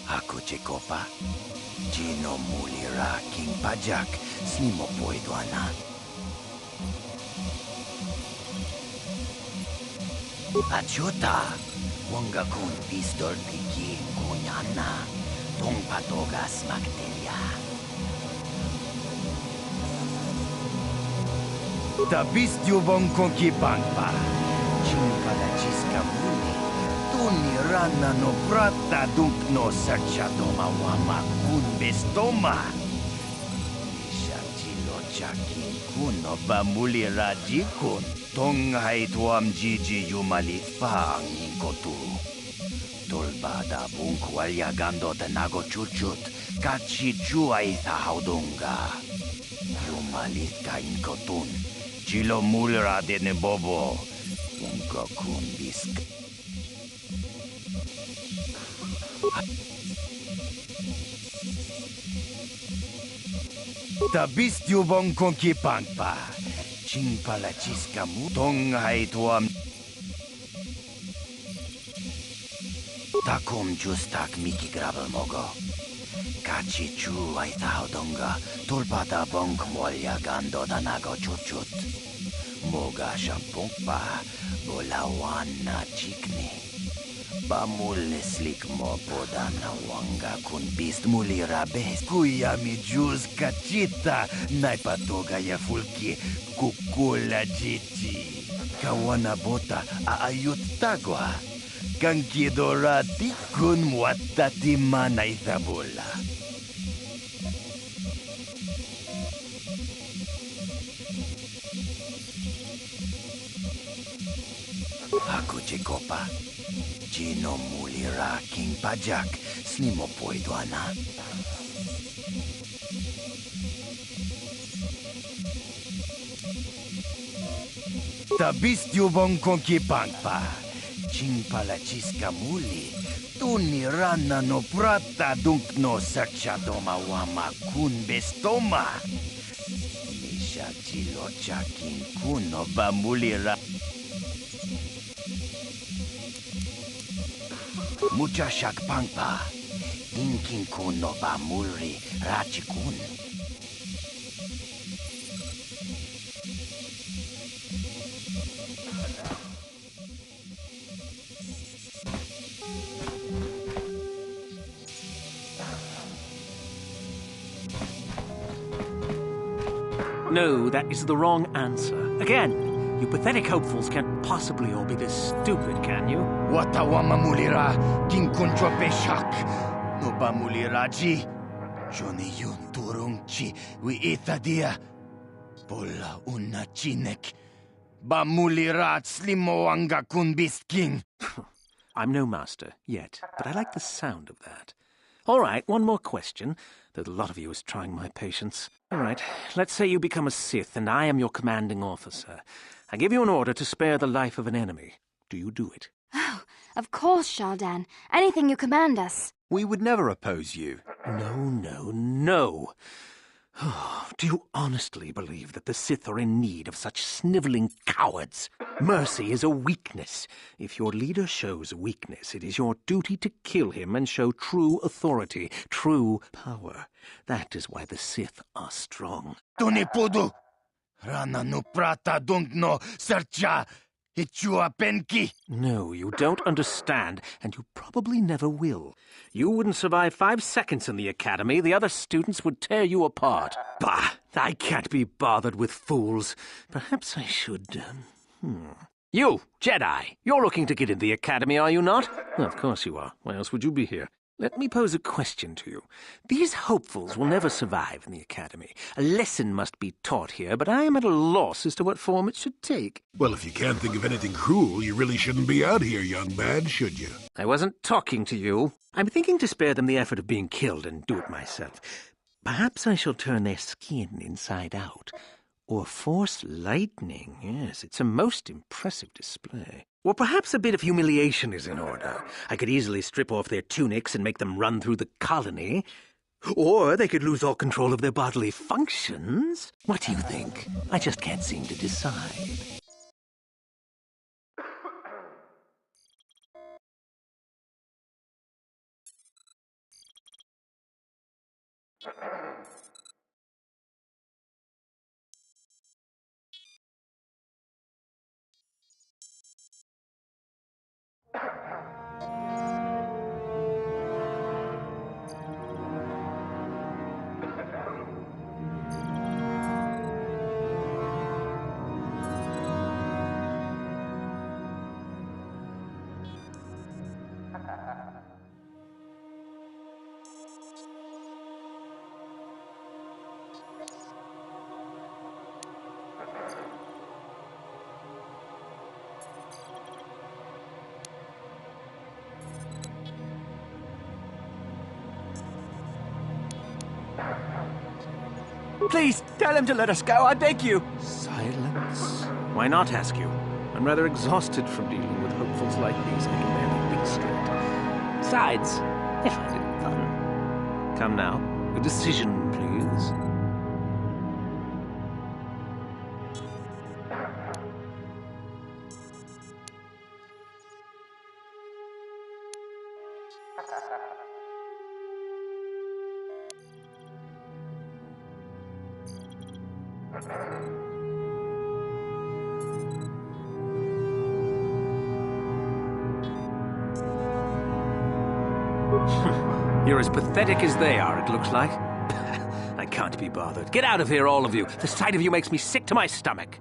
Ako Chekopa, Gino Mulira King Pajak, Slimo Poiduana. Achuta, Wanga Kun Pistol Piki Kunyana, Tong Patogas Magdelia. Tabis Dubong Konki Pangpa, Chimpala Chiska Muni. Tuni rana no prata dunk no sarchadoma wama kun bestoma. Isha chilo chaki kuno bamuli raji kun. Tong hai tuam jiji yumalit pa ang inkotu. Tolbada bunk walyagando nago chuchut. Kachi jua itha haudunga. Yumalit ka inkotun. Chilo mulra de ne bobo. Unka kun bisk. Tabis Dubong Konki Pangpa, Chimpala Chiska Mutong Hai Tuam Takum Justak Miki Grabel Mogo, Kachi Chu Aithaudonga, Tulpata Bonk Molya Gando Danago Chuchut, Moga Shampongpa, Bolawana Chikni. Bamule slik mo podana wanga kun bist mulira bes kuya mi juz kachita naipatoga ya fulki kukula jiti kawana bota aayut tagwa kankidorati kun muatati mana ithabula. Ako Chekopa. Gino Mulira King Pajak, Slimo Poiduana. Tabis Dubong Konki Pangpa, Chimpala Chiska Muli, Tuni rana no prata dunk no sarchadoma wama kun bestoma. Misha chilo chakin kuno bamulira. Mucha shak pangpa, inkin kun no ba mulri rachikun. No, that is the wrong answer. Again. You pathetic hopefuls can't possibly all be this stupid, can you? Watawama mulira, king kuncho peshak. No ba muliraji? Johnny yun turungchi, we itadia. Pola una chinek. Ba mulirat slimoanga kun beast king. I'm no master, yet, but I like the sound of that. All right, one more question, though the lot of you is trying my patience. All right, let's say you become a Sith and I am your commanding officer. I give you an order to spare the life of an enemy. Do you do it? Oh, of course, Shaldan. Anything you command us. We would never oppose you. No. Do you honestly believe that the Sith are in need of such sniveling cowards? Mercy is a weakness. If your leader shows weakness, it is your duty to kill him and show true authority, true power. That is why the Sith are strong. Tunipudu! Rana no prata dunk no sarcha ichua penki. No, you don't understand, and you probably never will. You wouldn't survive 5 seconds in the academy. The other students would tear you apart. Bah! I can't be bothered with fools. Perhaps I should, You, Jedi, you're looking to get in the academy, are you not? Well, of course you are. Why else would you be here? Let me pose a question to you. These hopefuls will never survive in the academy. A lesson must be taught here, but I am at a loss as to what form it should take. Well, if you can't think of anything cruel, you really shouldn't be out here, young man, should you? I wasn't talking to you. I'm thinking to spare them the effort of being killed and do it myself. Perhaps I shall turn their skin inside out. Or force lightning. Yes, it's a most impressive display. Or perhaps a bit of humiliation is in order. I could easily strip off their tunics and make them run through the colony. Or they could lose all control of their bodily functions. What do you think? I just can't seem to decide. Please, tell him to let us go, I beg you. Silence. Why not, ask you? I'm rather exhausted from dealing with hopefuls like these who can barely think straight. Besides, I find it fun. Come now, a decision, please. You're as pathetic as they are, it looks like. I can't be bothered. Get out of here, all of you. The sight of you makes me sick to my stomach.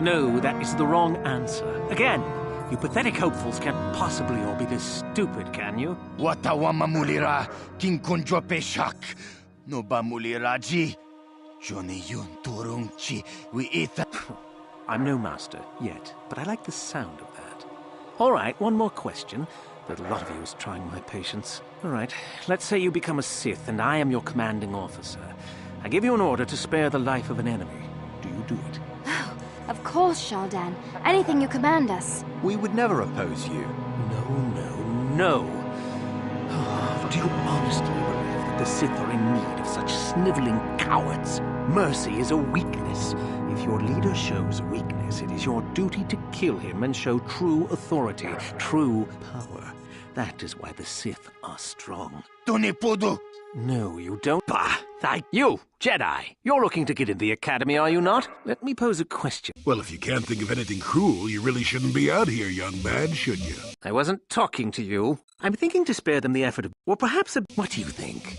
No, that is the wrong answer. Again, you pathetic hopefuls can't possibly all be this stupid, can you? Watawa mamulira kinkunjo peshak. No ba muliraji. Johnny yun turungchi we etha. I'm no master, yet, but I like the sound of that. All right, one more question. But a lot of you is trying my patience. All right, let's say you become a Sith and I am your commanding officer. I give you an order to spare the life of an enemy. Do you do it? Of course, Shaldan. Anything you command us. We would never oppose you. No. Do you honestly believe that the Sith are in need of such sniveling cowards? Mercy is a weakness. If your leader shows weakness, it is your duty to kill him and show true authority, true power. That is why the Sith are strong. Tunipudu. No, you don't. Bah! You, Jedi! You're looking to get in the Academy, are you not? Let me pose a question. Well, if you can't think of anything cruel, you really shouldn't be out here, young man, should you? I wasn't talking to you. I'm thinking to spare them the effort of... Or perhaps a... What do you think?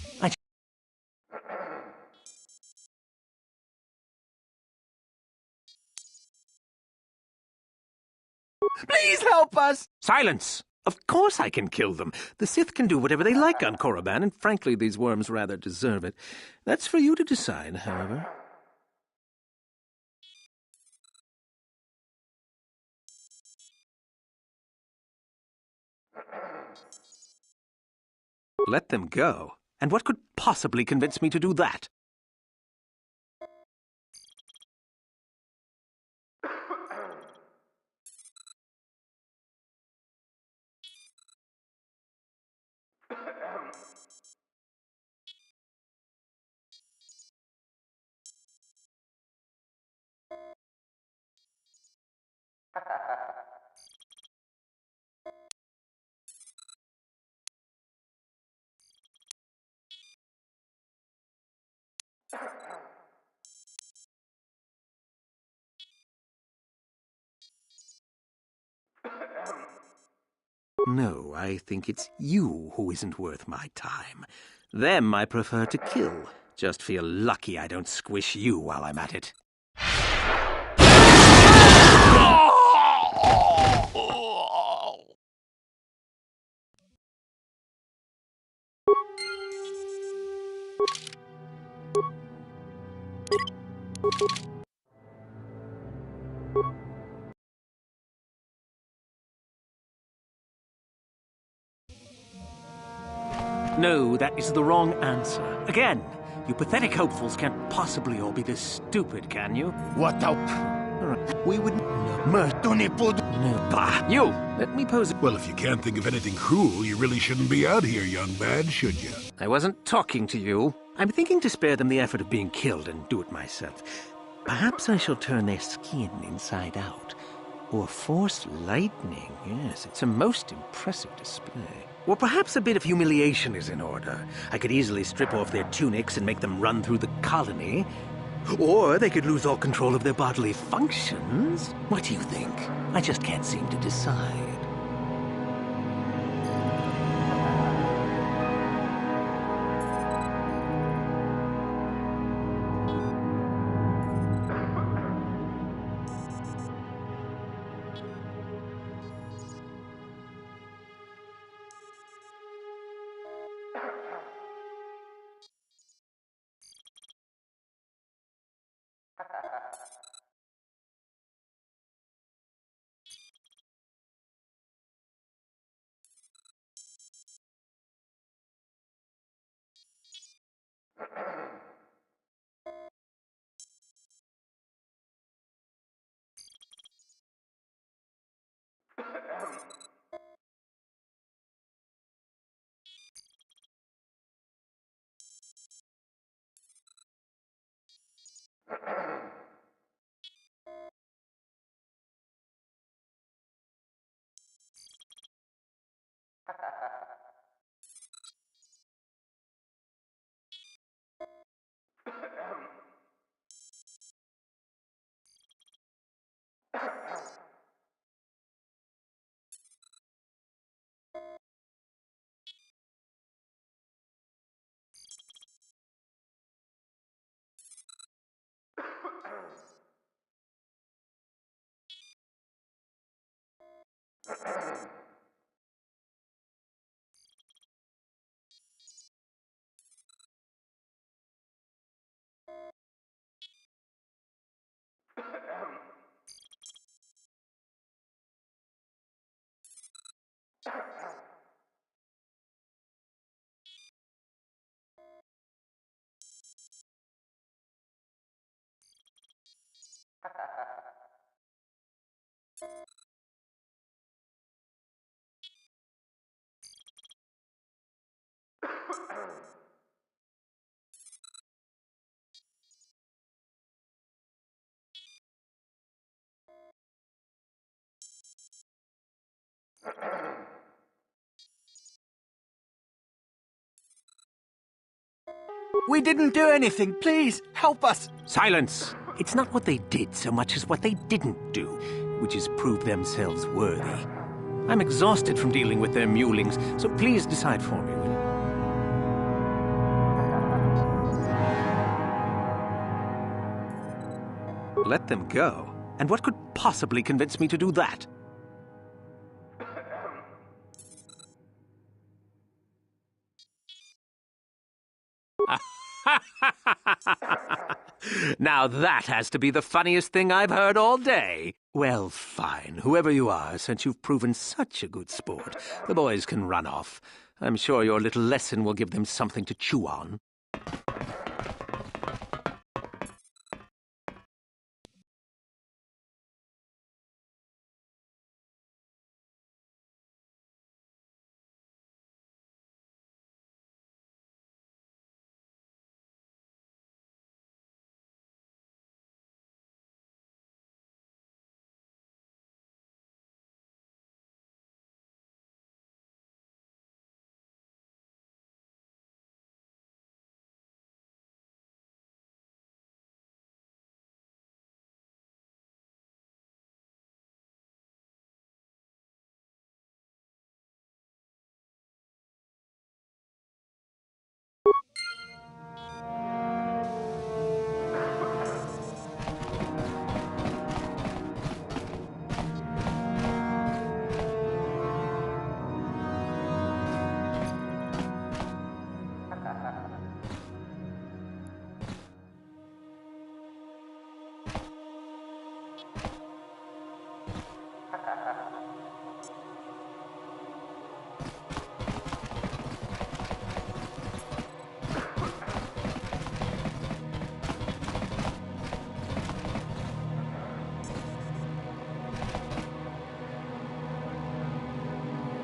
Please help us! Silence! Of course I can kill them. The Sith can do whatever they like on Korriban, and frankly, these worms rather deserve it. That's for you to decide, however. Let them go? And what could possibly convince me to do that? No, I think it's you who isn't worth my time. Them I prefer to kill. Just feel lucky I don't squish you while I'm at it. No, that is the wrong answer. Again, you pathetic hopefuls can't possibly all be this stupid, can you? What up? We would... No, bah! You! Let me pose... Well, if you can't think of anything cruel, you really shouldn't be out here, young man, should you? I wasn't talking to you. I'm thinking to spare them the effort of being killed and do it myself. Perhaps I shall turn their skin inside out. Or force lightning. Yes, it's a most impressive display. Or perhaps a bit of humiliation is in order. I could easily strip off their tunics and make them run through the colony. Or they could lose all control of their bodily functions. What do you think? I just can't seem to decide. We didn't do anything. Please, help us. Silence! It's not what they did so much as what they didn't do, which is prove themselves worthy. I'm exhausted from dealing with their mulings, so please decide for me, will you? Let them go? And what could possibly convince me to do that? Now that has to be the funniest thing I've heard all day. Well, fine. Whoever you are, since you've proven such a good sport, the boys can run off. I'm sure your little lesson will give them something to chew on.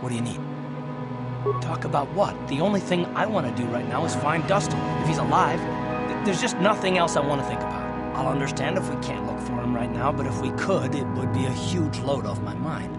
What do you need? Talk about what? The only thing I want to do right now is find Dustin. If he's alive, there's just nothing else I want to think about. I'll understand if we can't look for him right now, but if we could, it would be a huge load off my mind.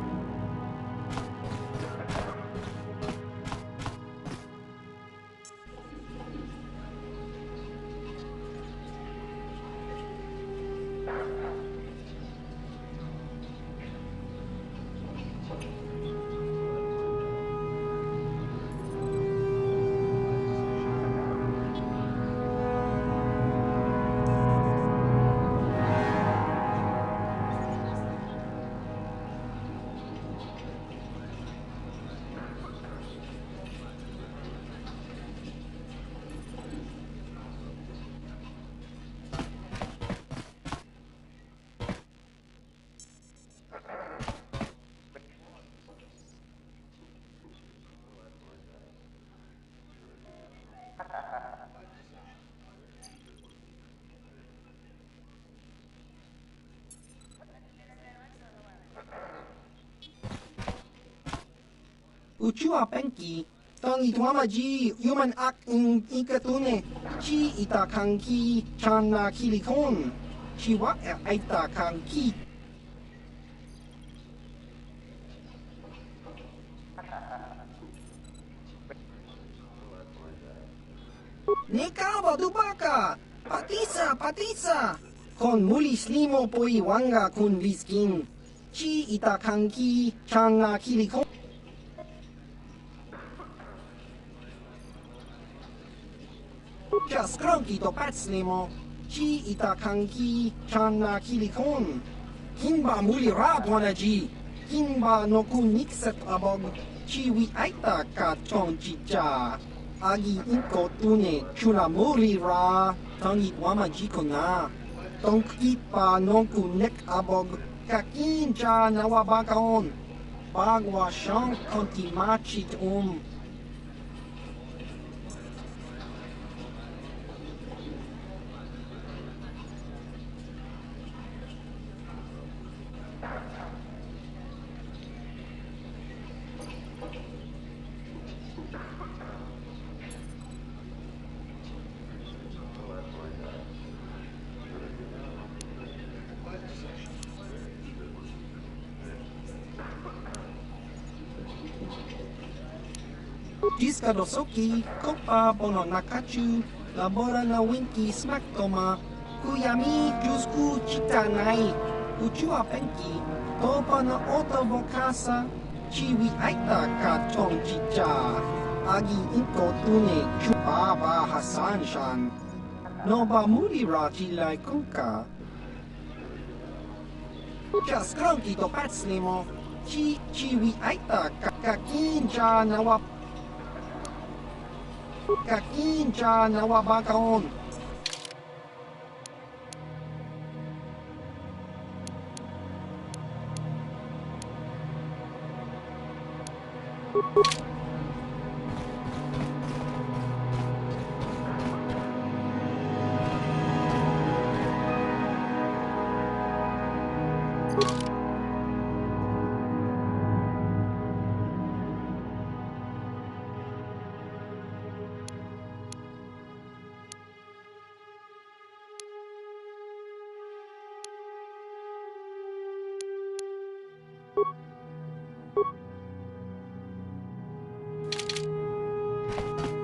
Uchua penki, tang itwamaji, human ak in ikatune, chi itakanki, chana kilikon, chiwa itakanki. Nekawa dubaka, patisa, kon mulis limo poi wanga kun liskin, chi itakanki, chana kilikon. Just cronky to patslimo, chi itakanki, chana kilikon. Kinba muli rapwanaji, kinba no kunikset abog, chi wi aita ka chonchicha. Agi inko tune, chuna muri ra, tangit wamaji kona. Tonkit pa no kunek abog, kakin cha nawabakaon. Bagwa shank konti machit Diskadosoki, kopa bono nakachu, labora na winki smack toma, kuyami jusku chitanai, uchua penki, topa na oto vokasa, chiwi aita ka chong chicha, agi inko tune chupa ba hasan shan, noba muri ra chilai kunka. Just cronky to patslimo, chiwi aita kakinja nawap. Kakin cha nawabakaon.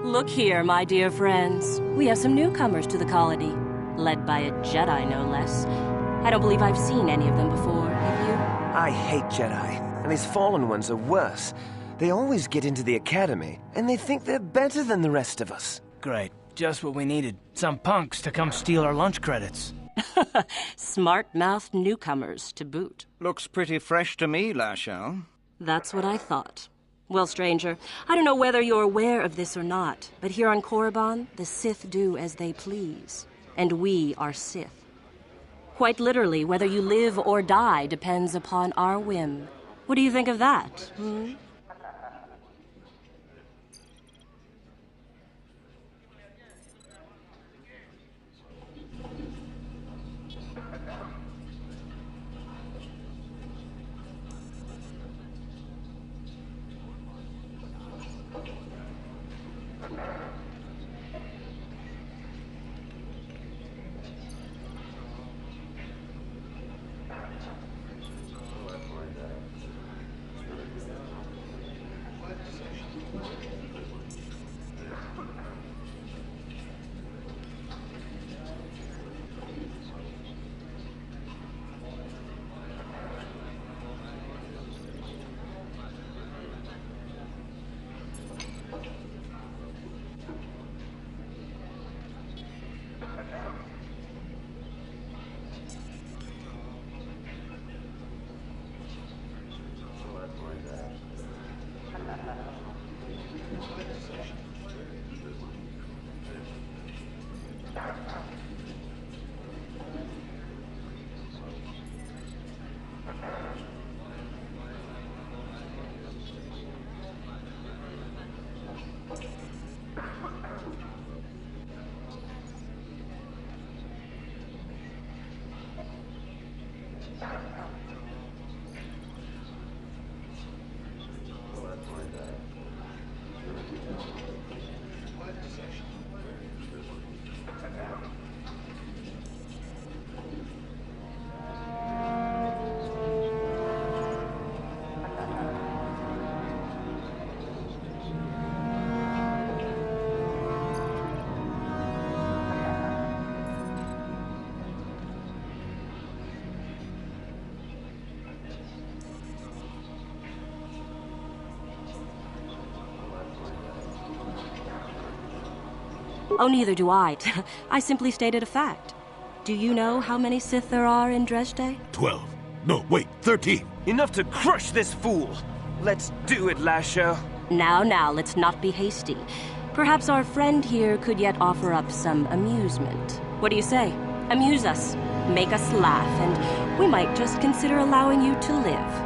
Look here, my dear friends. We have some newcomers to the colony, led by a Jedi, no less. I don't believe I've seen any of them before, have you? I hate Jedi, and these fallen ones are worse. They always get into the academy, and they think they're better than the rest of us. Great. Just what we needed. Some punks to come steal our lunch credits. Smart-mouthed newcomers, to boot. Looks pretty fresh to me, Lashao. That's what I thought. Well, stranger, I don't know whether you're aware of this or not, but here on Korriban, the Sith do as they please. And we are Sith. Quite literally, whether you live or die depends upon our whim. What do you think of that, Oh, neither do I. I simply stated a fact. Do you know how many Sith there are in Dreshdae? 12. No, wait, 13. Enough to crush this fool! Let's do it, Lasho. Now, let's not be hasty. Perhaps our friend here could yet offer up some amusement. What do you say? Amuse us, make us laugh, and we might just consider allowing you to live.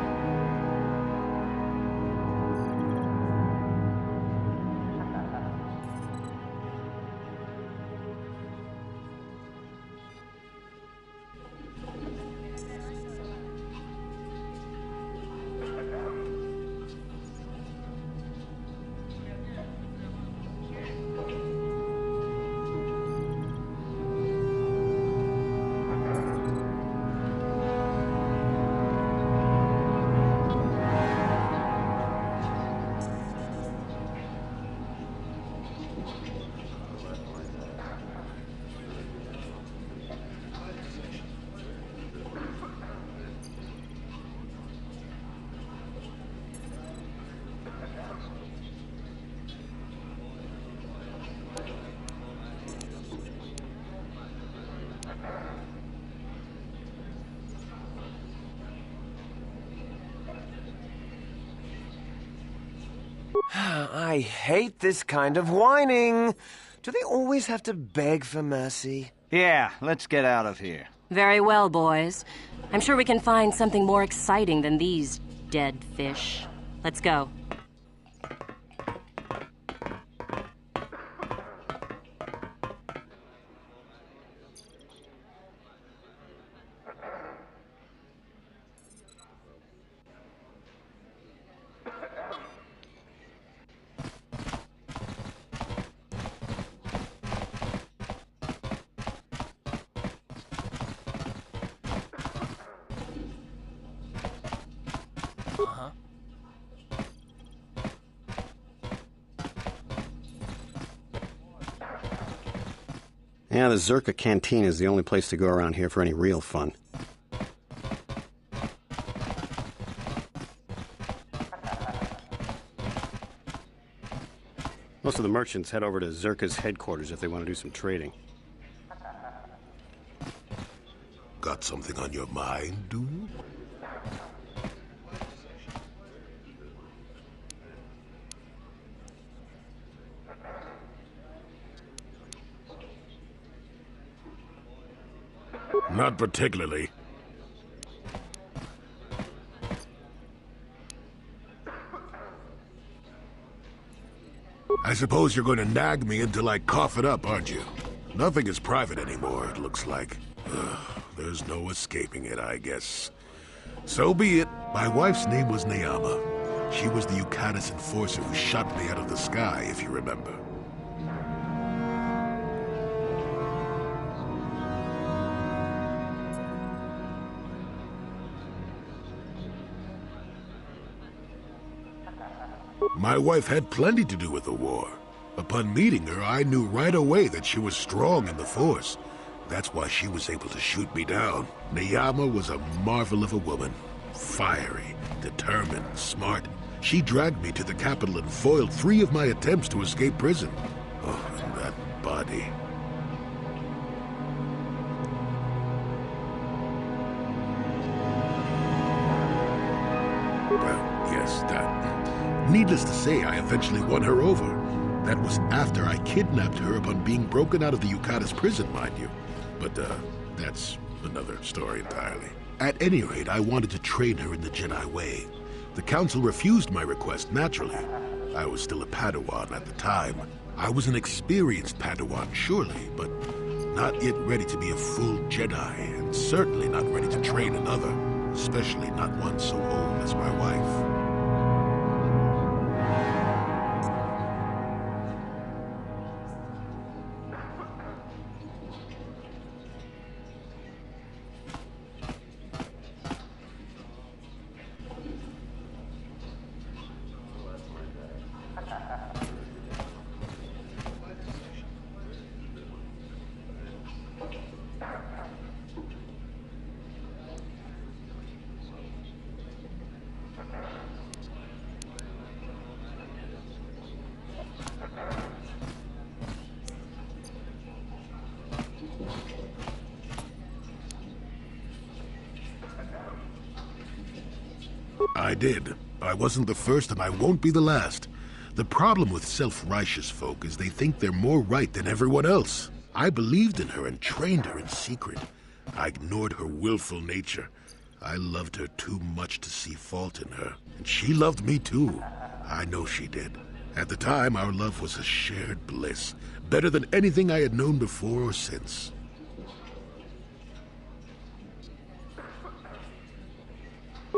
I hate this kind of whining. Do they always have to beg for mercy? Yeah, let's get out of here. Very well, boys. I'm sure we can find something more exciting than these dead fish. Let's go. Yeah, the Zerka Canteen is the only place to go around here for any real fun. Most of the merchants head over to Zerka's headquarters if they want to do some trading. Got something on your mind, dude? Not particularly. I suppose you're going to nag me until I cough it up, aren't you? Nothing is private anymore, it looks like. There's no escaping it, I guess. So be it. My wife's name was Neyama. She was the Yukatis enforcer who shot me out of the sky, if you remember. My wife had plenty to do with the war. Upon meeting her, I knew right away that she was strong in the Force. That's why she was able to shoot me down. Neyama was a marvel of a woman. Fiery, determined, smart. She dragged me to the capital and foiled 3 of my attempts to escape prison. Oh, and that body. Well, yes, that. Needless to say, I eventually won her over. That was after I kidnapped her upon being broken out of the Yukatis prison, mind you. But, that's another story entirely. At any rate, I wanted to train her in the Jedi way. The Council refused my request, naturally. I was still a Padawan at the time. I was an experienced Padawan, surely, but not yet ready to be a full Jedi, and certainly not ready to train another, especially not one so old as my wife. I did. I wasn't the first and I won't be the last. The problem with self-righteous folk is they think they're more right than everyone else. I believed in her and trained her in secret. I ignored her willful nature. I loved her too much to see fault in her. And she loved me too. I know she did. At the time, our love was a shared bliss. Better than anything I had known before or since.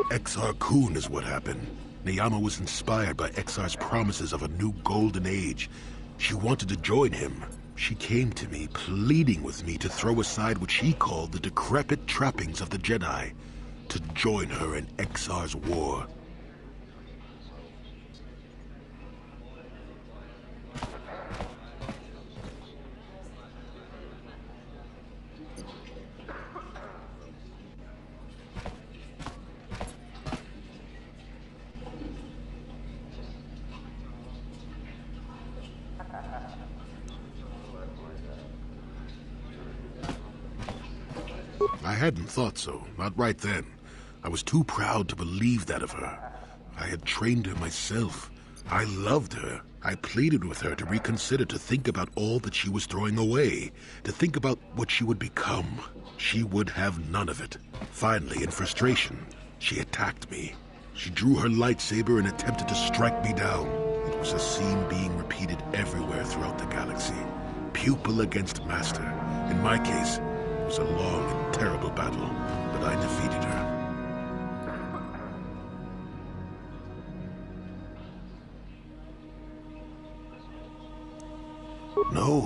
Exar Kun is what happened. Neyama was inspired by Exar's promises of a new golden age. She wanted to join him. She came to me, pleading with me to throw aside what she called the decrepit trappings of the Jedi, to join her in Exar's war. I hadn't thought so, not right then. I was too proud to believe that of her. I had trained her myself. I loved her. I pleaded with her to reconsider, to think about all that she was throwing away, to think about what she would become. She would have none of it. Finally, in frustration, she attacked me. She drew her lightsaber and attempted to strike me down. It was a scene being repeated everywhere throughout the galaxy. Pupil against master. In my case, it was a long and terrible battle, but I defeated her.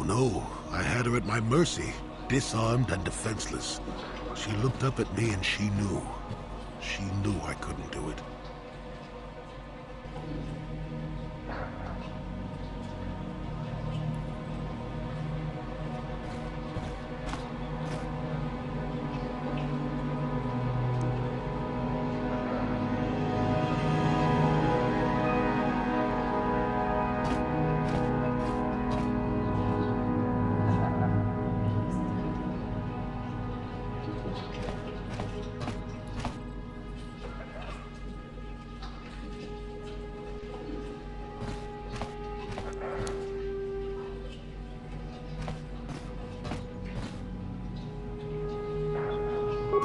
No, I had her at my mercy, disarmed and defenseless. She looked up at me and she knew I couldn't do it.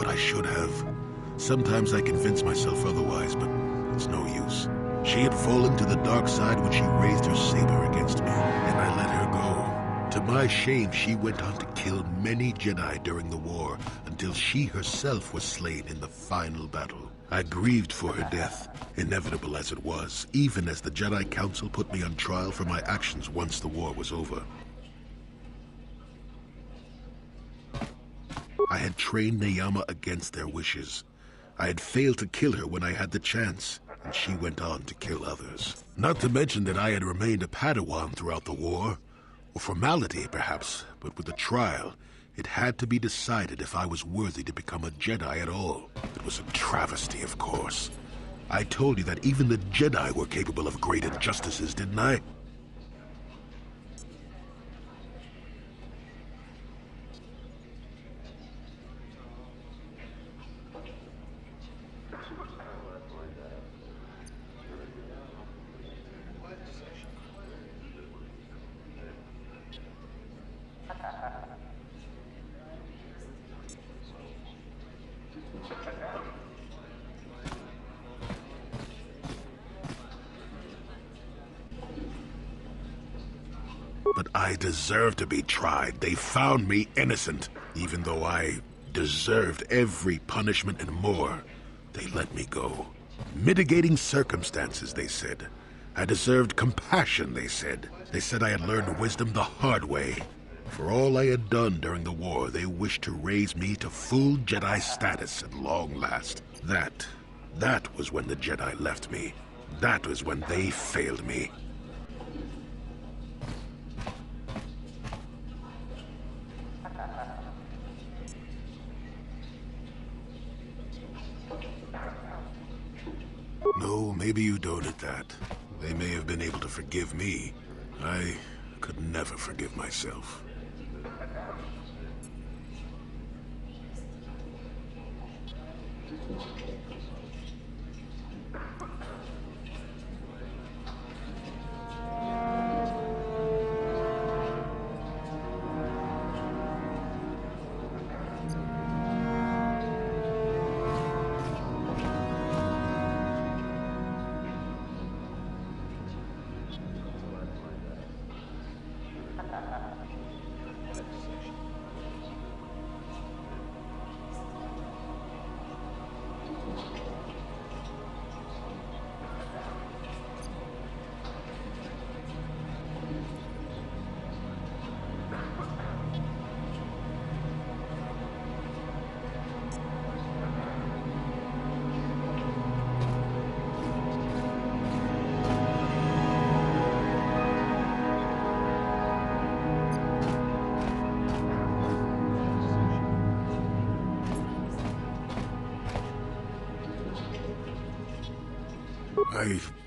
I should have. Sometimes I convince myself otherwise, but it's no use. She had fallen to the dark side when she raised her saber against me, and I let her go. To my shame, she went on to kill many Jedi during the war, until she herself was slain in the final battle. I grieved for her death, inevitable as it was, even as the Jedi Council put me on trial for my actions once the war was over. I had trained Neyama against their wishes. I had failed to kill her when I had the chance, and she went on to kill others. Not to mention that I had remained a Padawan throughout the war. A formality, perhaps, but with the trial, it had to be decided if I was worthy to become a Jedi at all. It was a travesty, of course. I told you that even the Jedi were capable of great injustices, didn't I? But I deserve to be tried. They found me innocent. Even though I deserved every punishment and more, they let me go. Mitigating circumstances, they said. I deserved compassion, they said. They said I had learned wisdom the hard way. For all I had done during the war, they wished to raise me to full Jedi status at long last. That was when the Jedi left me. That was when they failed me. No, maybe you don't at that. They may have been able to forgive me. I could never forgive myself.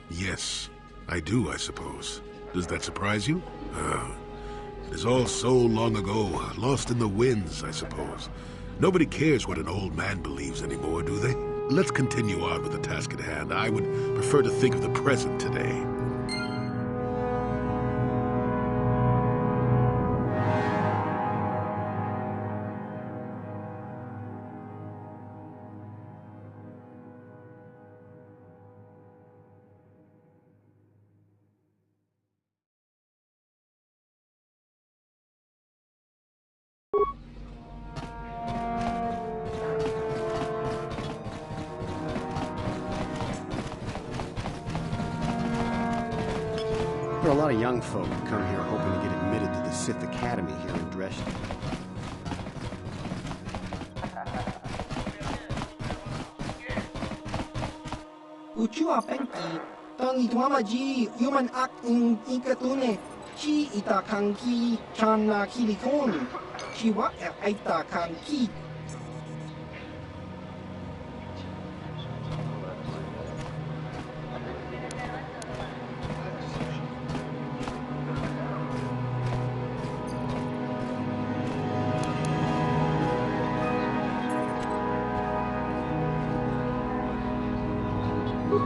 Yes, I do, I suppose. Does that surprise you? It is all so long ago, lost in the winds, I suppose. Nobody cares what an old man believes anymore, do they? Let's continue on with the task at hand. I would prefer to think of the present today. There are a lot of young folk who come here hoping to get admitted to the Sith Academy here in Dreshdae. Uchua penki, tangi tuamaji, human act in ikatune, chi itakanki, chana kilikon, chiwa itakanki.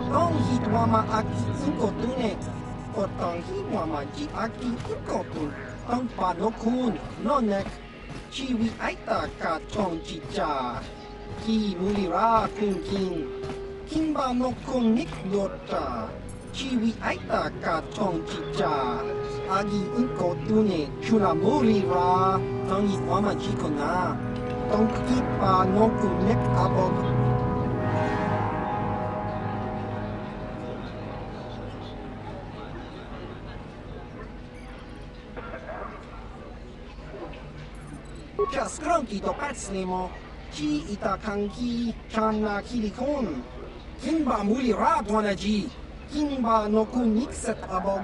Tong hitwama aki inkotune, o tong hitwama ji aki inkotun, tong panokun, nonek, chiwi aita ka tong chicha, ki mulira kun kin, kinba nokun niklota, chiwi aita ka tong chicha, agi inkotune, chula mulira, tong hitwama ji kona, tong kipa nokun nek abog. Skronki to patslimo, chi itakanki chana kilikon, kinba muli radwanaji, kinba no kunikset abog.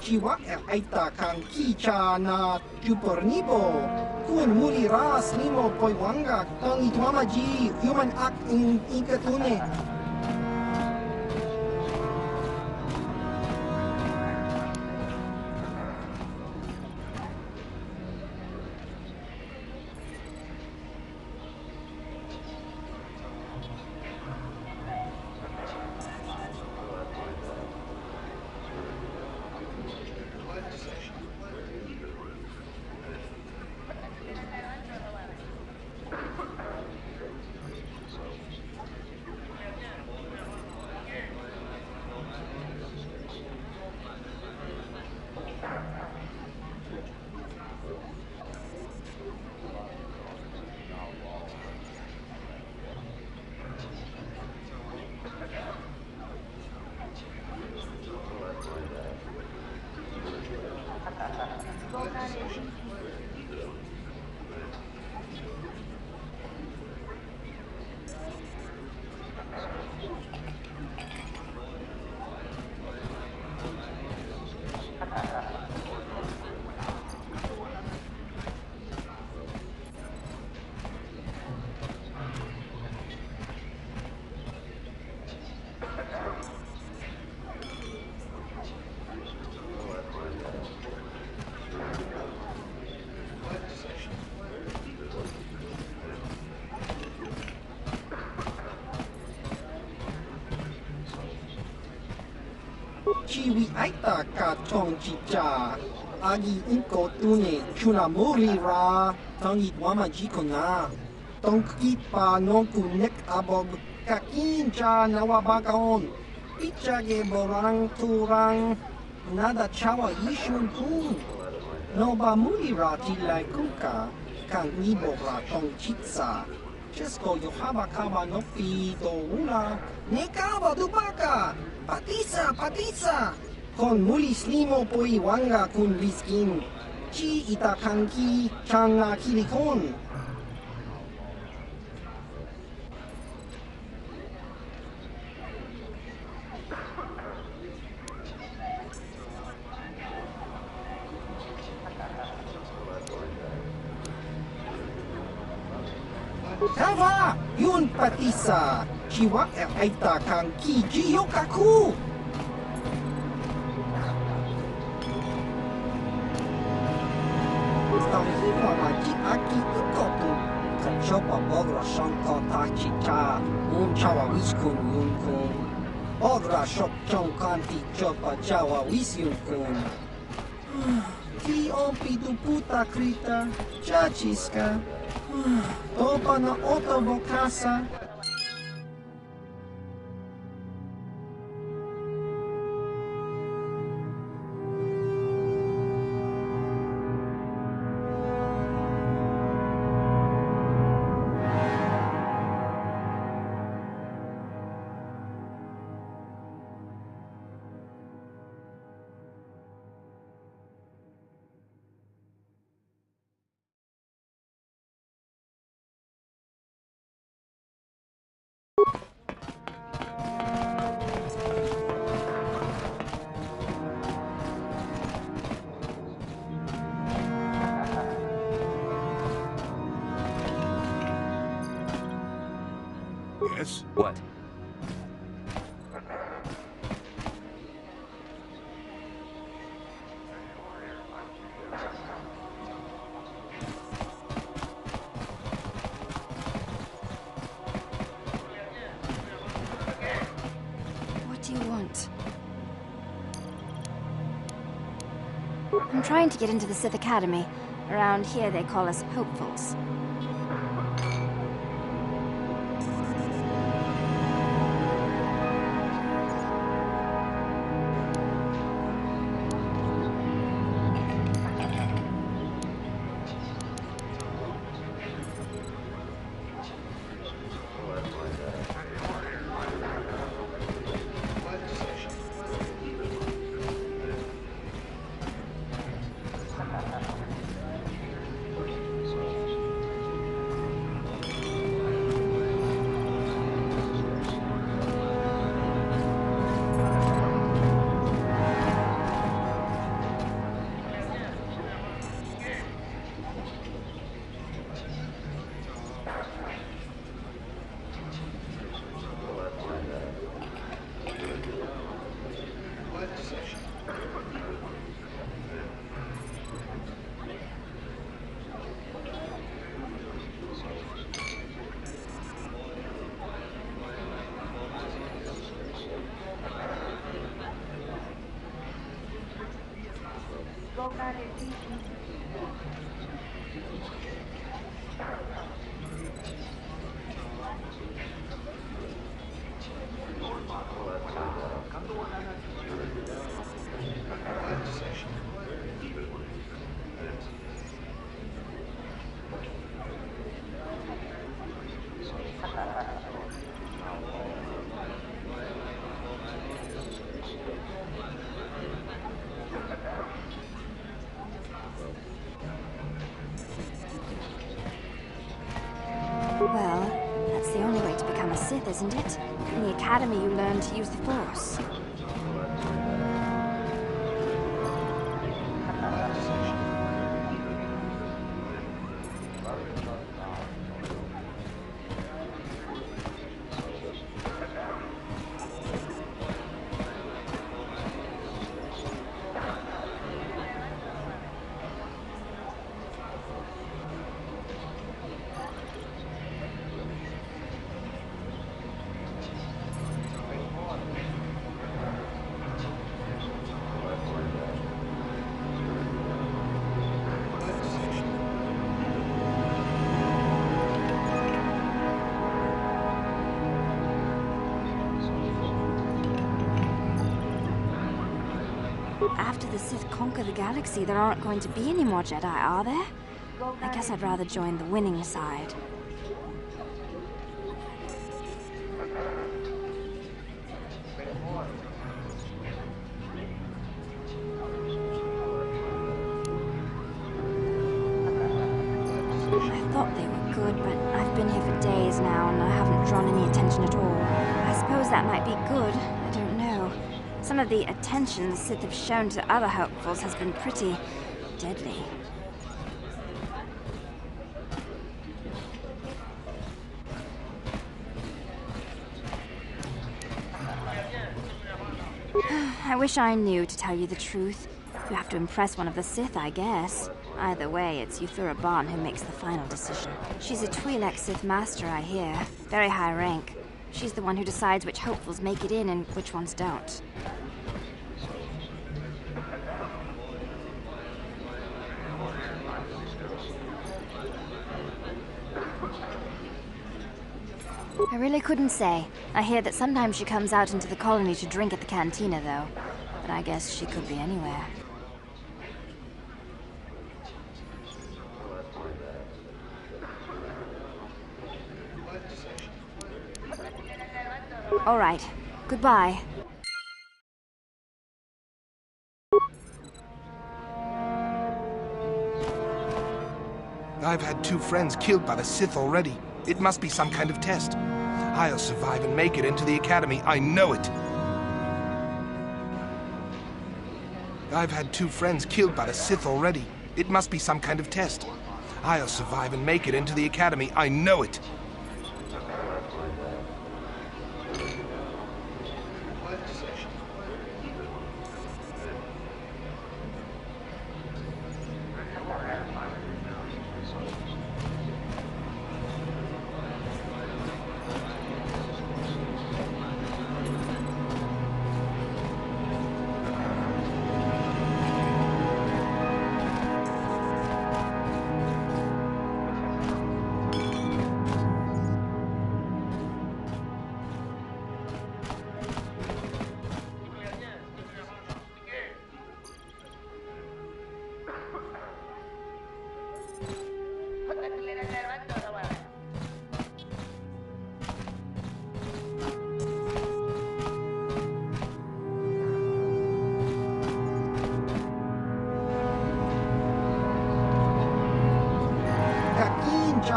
Chiwa aita kan kicha na jupornibo, kun muli ras limo poiwanga, tong itwamaji, human act in ikatune. Chiwi aita ka tong chicha, agi inko tune chuna muri ra, tong itwama jikona, tong kipa nonku nek abog, kakincha nawabakaon, pichage borang turang, nada chawa ishun kun, noba muri ra tilai kuka, kan nibo ra tong chitsa. Chesko yohaba kaba nopi do ula, nekaba dubaka, patisa, kon mulis limo poiwanga kun liskin, chi itakanki chana kilikon. Tava, yun patisa, chiwa aita kang ki jiyokaku. Tang hima maji aki ikotu, kan chopa bogra shanka tachi cha chawa wiskun yunkun. Bogra shop chonkanti chopa chawa wis yunkun. Ti ompi du puta krita, chachiska. Topa na oto bokasa. Yes? What? What do you want? I'm trying to get into the Sith Academy. Around here they call us hopefuls. Well, that's the only way to become a Sith, isn't it? In the Academy, you learn to use the Force. After the Sith conquer the galaxy, there aren't going to be any more Jedi, are there? I guess I'd rather join the winning side. I thought they were good, but I've been here for days now and I haven't drawn any attention at all. I suppose that might be good. I don't know. Some of the attention the Sith have shown to other hopefuls has been pretty deadly. I wish I knew, to tell you the truth. You have to impress one of the Sith, I guess. Either way, it's Ban who makes the final decision. She's a Twi'lek Sith Master, I hear. Very high rank. She's the one who decides which hopefuls make it in and which ones don't. I really couldn't say. I hear that sometimes she comes out into the colony to drink at the cantina, though. But I guess she could be anywhere. All right. Goodbye. I've had 2 friends killed by the Sith already. It must be some kind of test. I'll survive and make it into the Academy. I know it. I've had 2 friends killed by the Sith already. It must be some kind of test. I'll survive and make it into the Academy. I know it.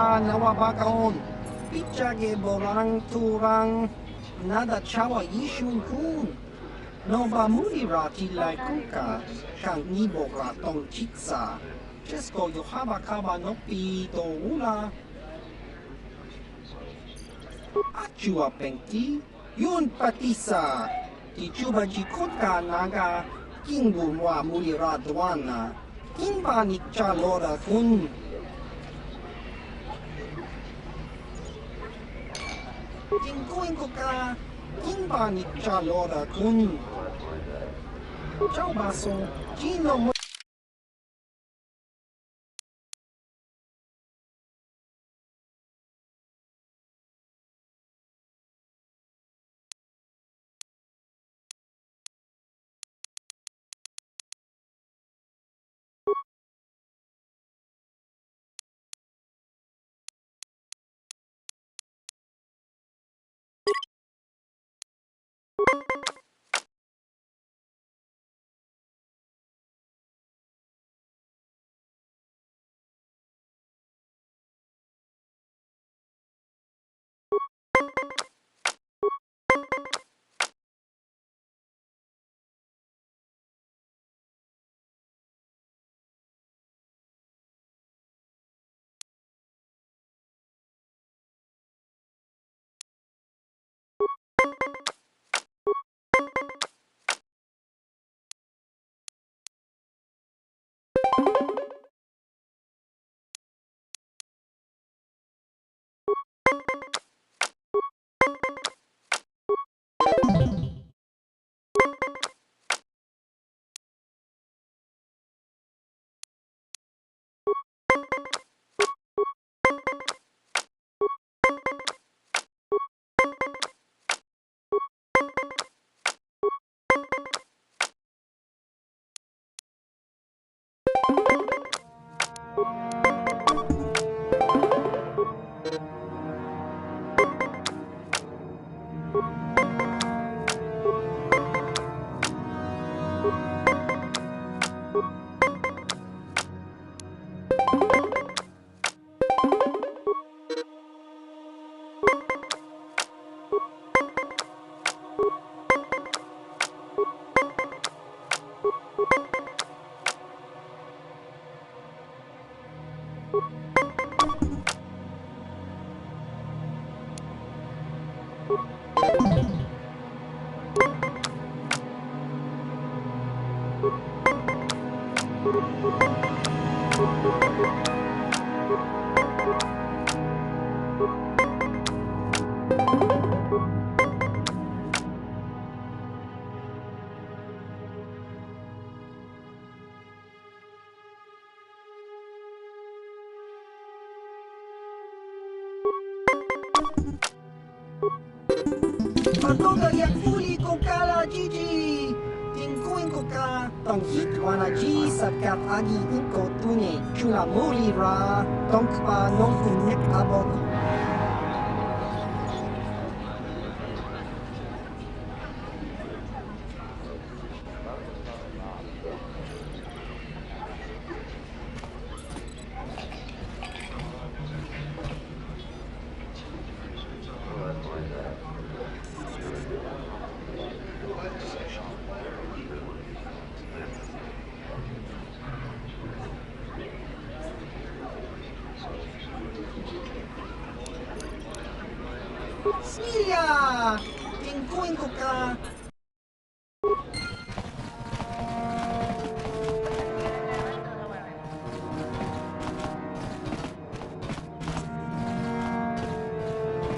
Nawabakaon, Pichage Borang Turang, Nada Chawa Yishun Kun, Nova Mulirati Lai Kuka, Kang Nibora Tong Chitsa, Chesko Yohabakaba Nopi to Ula, Achua Penki, Yun Patisa, Tichuba Jikotka Naga, Kingumwa Muliradwana, Kimba Nikcha Lora Kun. Jinkuin ko ka, kimba ni Chalora kun. Ciao baso, Gino mo. Doga yak fuli ko kala Gigi. Tingkuin ko ka, tong hitwana G sapkat agi inko tune. Chula muli ra, tong pa nong kunik abog. Smilia! Tingkuin ko ka.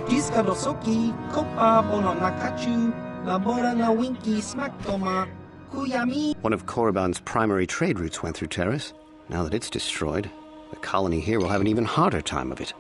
Jiskadosoki, kopa bono nakachu, labora na winki smaktoma, kuyami. One of Korriban's primary trade routes went through Terrace. Now that it's destroyed, the colony here will have an even harder time of it.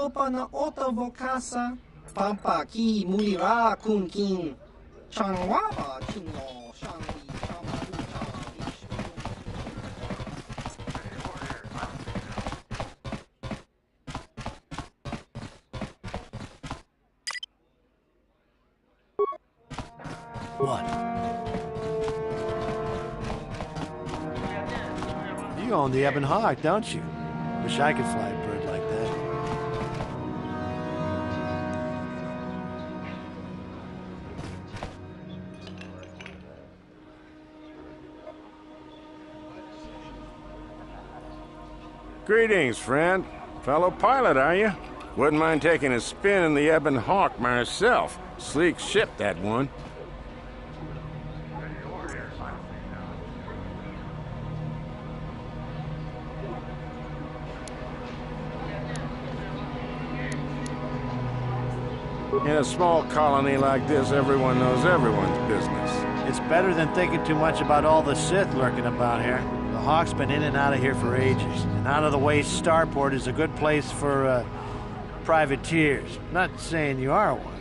Opa na ota vokasa. Pampa ki mulira kun kin. Changwaba kinlo shangi shamaru What? You own the Ebon Hawk, don't you? Wish I could fly a bird like that. Greetings, friend. Fellow pilot, are you? Wouldn't mind taking a spin in the Ebon Hawk myself. Sleek ship, that one. In a small colony like this, everyone knows everyone's business. It's better than thinking too much about all the Sith lurking about here. The Hawk's been in and out of here for ages, and out-of-the-way starport is a good place for, privateers. Not saying you are one.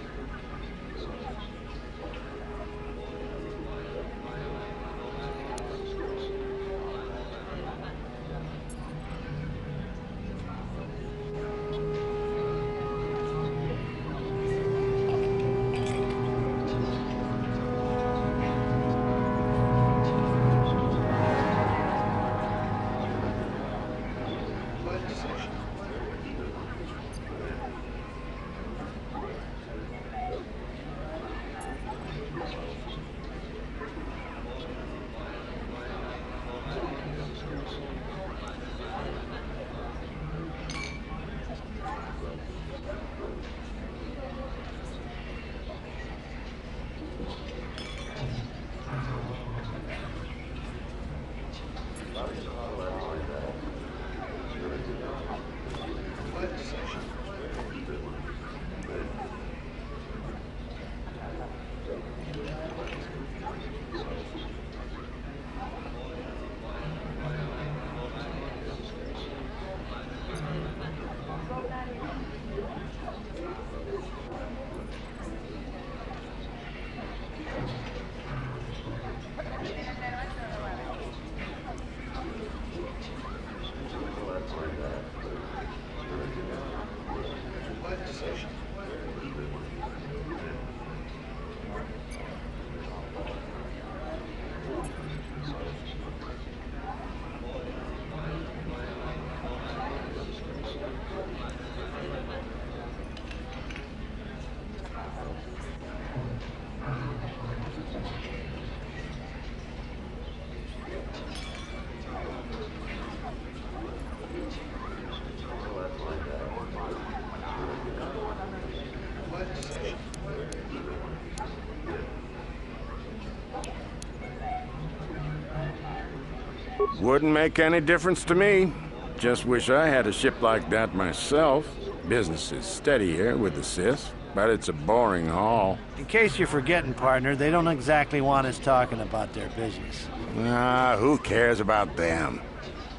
Wouldn't make any difference to me. Just wish I had a ship like that myself. Business is steady here with the Sith, but it's a boring haul. In case you're forgetting, partner, they don't exactly want us talking about their business. Ah, who cares about them?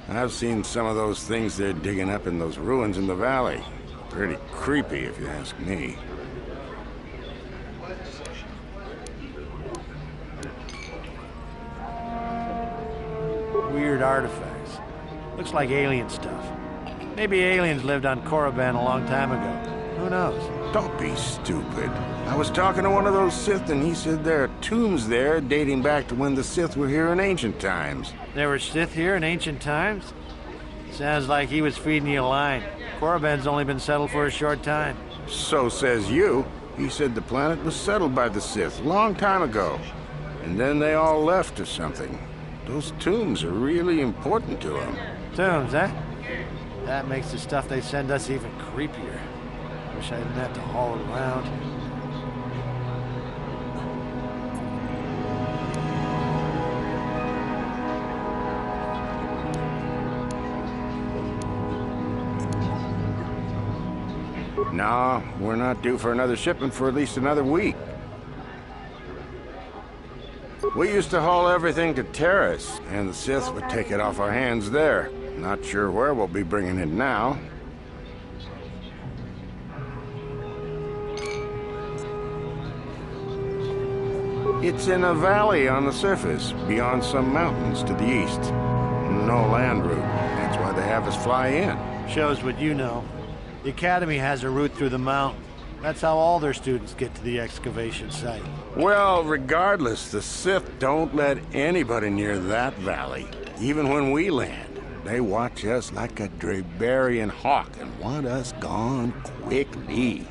I've seen some of those things they're digging up in those ruins in the valley. Pretty creepy, if you ask me. Weird artifacts. Looks like alien stuff. Maybe aliens lived on Korriban a long time ago. Who knows? Don't be stupid. I was talking to one of those Sith and he said there are tombs there dating back to when the Sith were here in ancient times. There were Sith here in ancient times? Sounds like he was feeding you a line. Korriban's only been settled for a short time. So says you. He said the planet was settled by the Sith long time ago. And then they all left or something. Those tombs are really important to them. Tombs, huh? That makes the stuff they send us even creepier. Wish I didn't have to haul it around. No, we're not due for another shipment for at least another week. We used to haul everything to Terrace, and the Sith would take it off our hands there. Not sure where we'll be bringing it now. It's in a valley on the surface, beyond some mountains to the east. No land route. That's why they have us fly in. Shows what you know. The Academy has a route through the mountain. That's how all their students get to the excavation site. Well, regardless, the Sith don't let anybody near that valley. Even when we land, they watch us like a Drabarian hawk and want us gone quickly.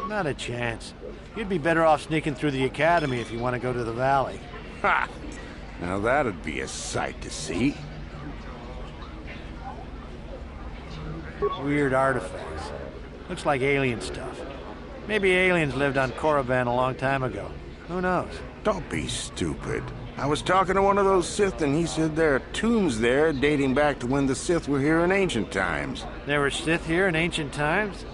Not a chance. You'd be better off sneaking through the Academy if you want to go to the valley. Ha! Now that'd be a sight to see. Weird artifacts. Looks like alien stuff. Maybe aliens lived on Korriban a long time ago. Who knows? Don't be stupid. I was talking to one of those Sith and he said there are tombs there dating back to when the Sith were here in ancient times. There were Sith here in ancient times?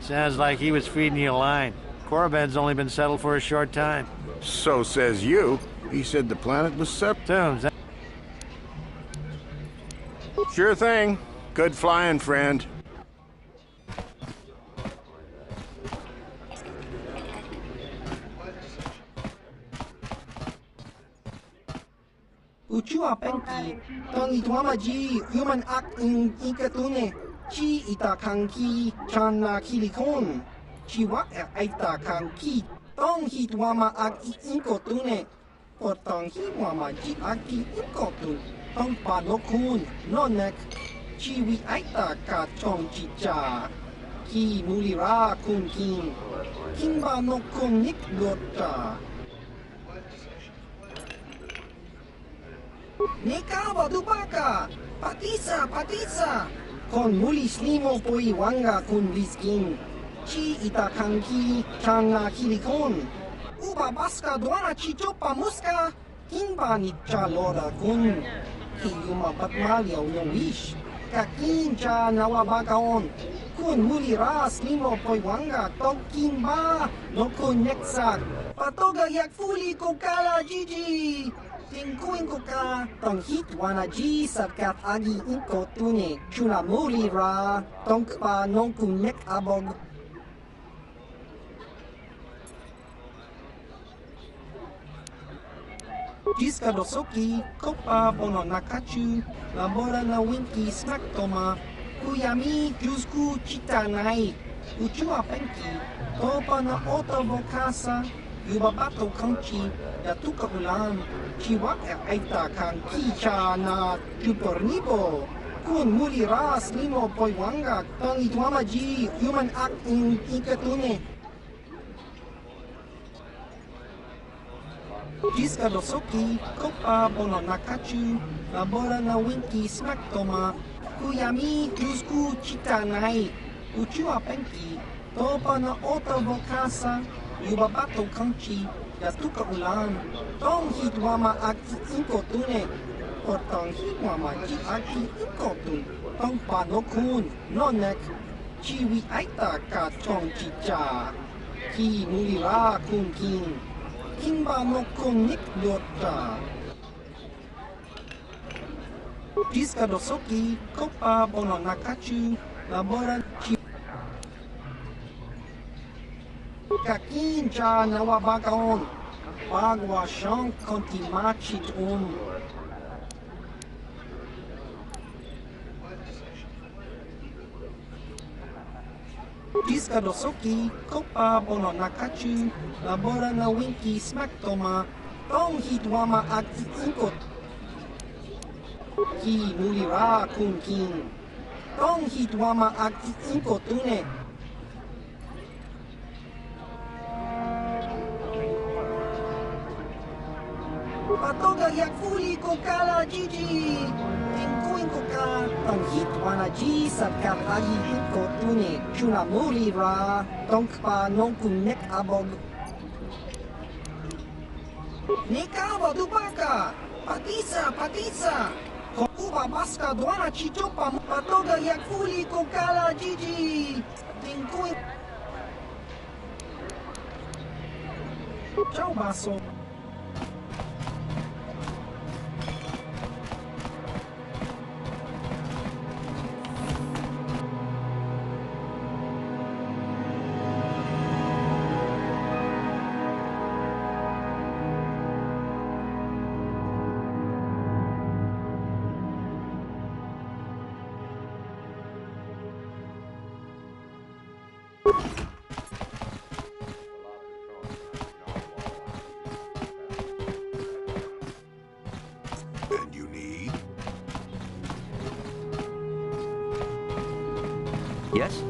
Sounds like he was feeding you a line. Korriban's only been settled for a short time. So says you. He said the planet was settled. Tombs. Sure thing. Good flying, friend. Uchua penki, tong ituamaji, human act in ikatune, chi itakanki, chana kilikon, chiwak aita kanki, tong hituama ak inkotune, potong hiwama ji aki inkotun, tong panokun, nonek, chiwi aita ka chong chicha, ki mulira kun king, kimba nokun nik lota. Nika wadubaka, patisa, kon mulis limo poi wanga kun liskin, chi itakanki changa kilikon, uba baska duana chichopa muska, kimba nitcha loda kun, kiyuma batmaliaw no wish, kakin cha nawabakaon, kun muli ras limo poi wanga tog kimba, no kun neksak, patoga yak fuli kokala jiji. Tingkuin ko ka, tong hitwana ji sarkat agi inko tune, chuna muri ra, tong pa nong kunek abog. Jiska dosoki, kopa bono nakachu, labora na winki smack toma, kuyami jusku chitanai, uchua penki, topa na oto vokasa, yubabato kanchi, datuka ulan, chiwak aita kan kicha na chupornipo, kun muli ras limo poi wanga, tong ituamaji, human act in ikatune. Jiska dosoki, kopa bono nakachu, labora na winki smack toma, kuyami jusku chitanai, uchua penki, topa na oto vokasa, yubabato kanchi, datuka ulan, tong hitwama aki inkotune, or tong hitwama ji aki inkotun, tong panokun, nonek, chiwi aita ka chong chicha, ki mulira kun king, kimba no kun nik lota. Jiska dosoki, kopa bono nakachu, labora chi. Kakin cha nawabakaon, bagwa shank konti machit Jiska dosoki, kopa bono nakachu, labora na winki smack toma, tong hitwama ak inkot. Ki mulira kun king, tong hitwama ak inkotune. Patoga yak fuli ko kala jiji, tingkuin ko ka, tong hitwana ji sarkat agi inko tune, chuna muli ra, tong pa nong kunek abog. Nika wadubaka, patisa, kung uba baska duana chichopa, patoga yak fuli ko kala jiji, tingkuin. Ciao baso. And you need? Yes?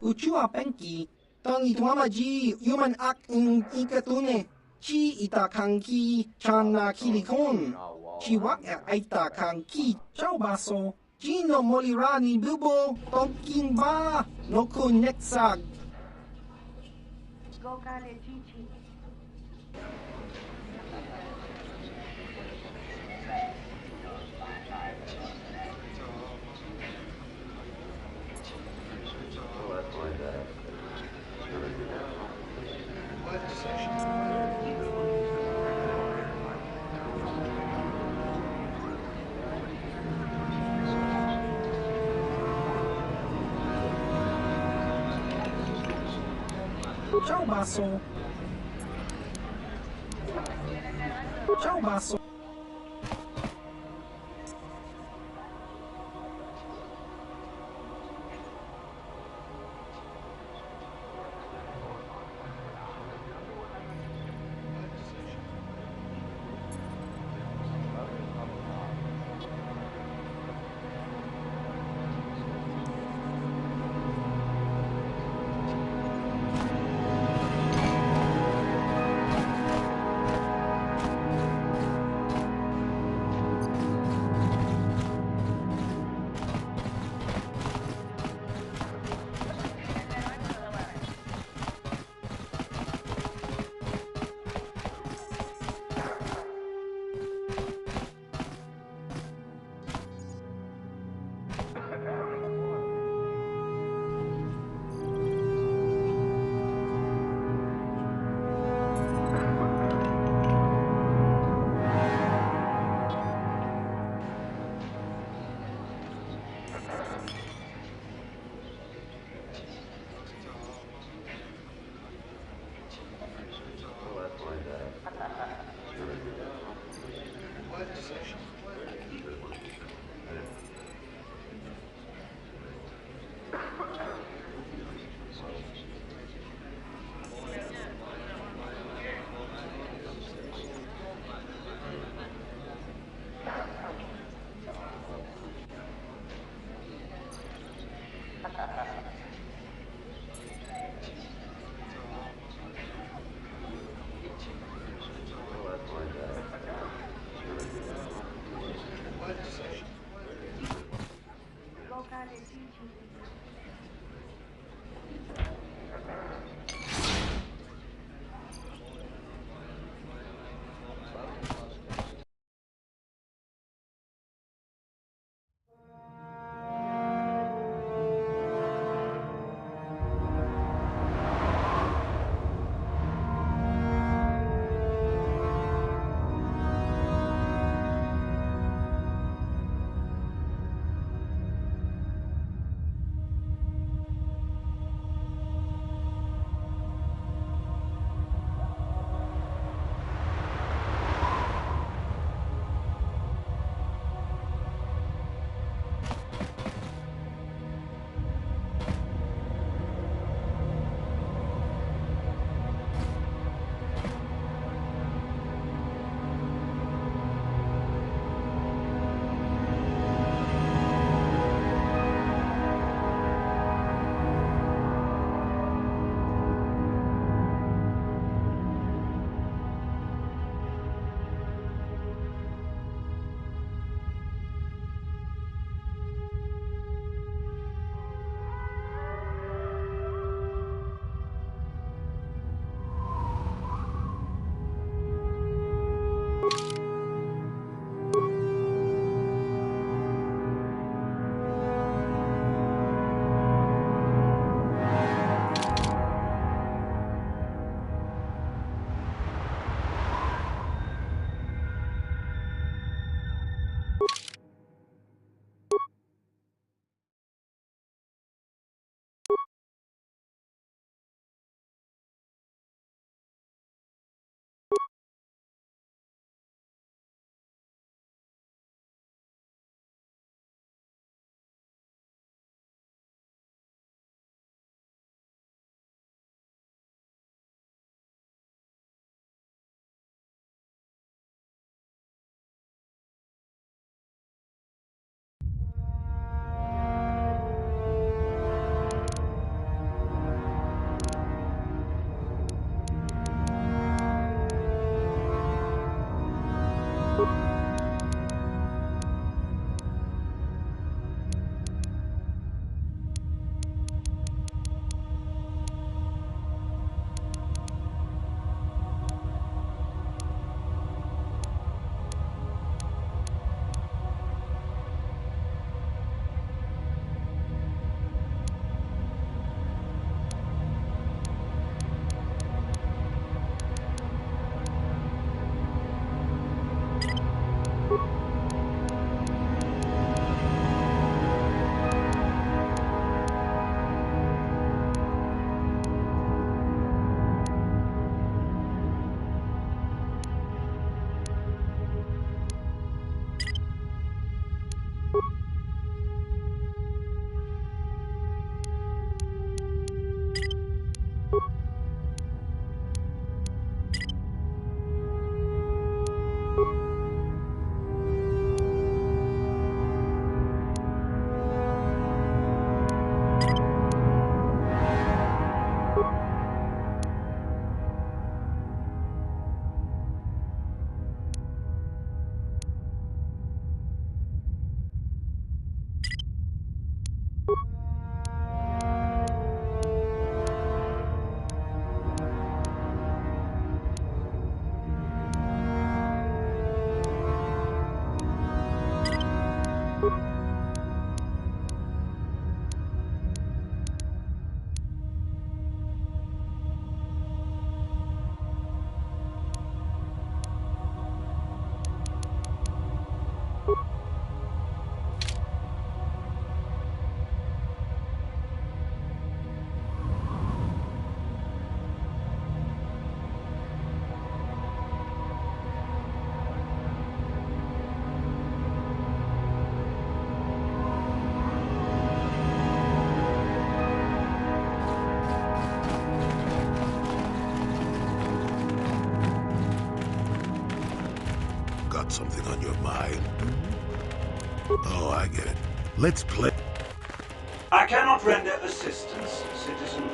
Uchua penki, tangi tuamaji, human ak in ikatune, chi ita kanki, chana kilikon, chiwak aita kanki, chau baso, chino molirani bubo, tonking ba, no kun nexag. Ciao baso. Ciao baso. got something on your mind. Oh, I get it. Let's play. I cannot render assistance, citizen.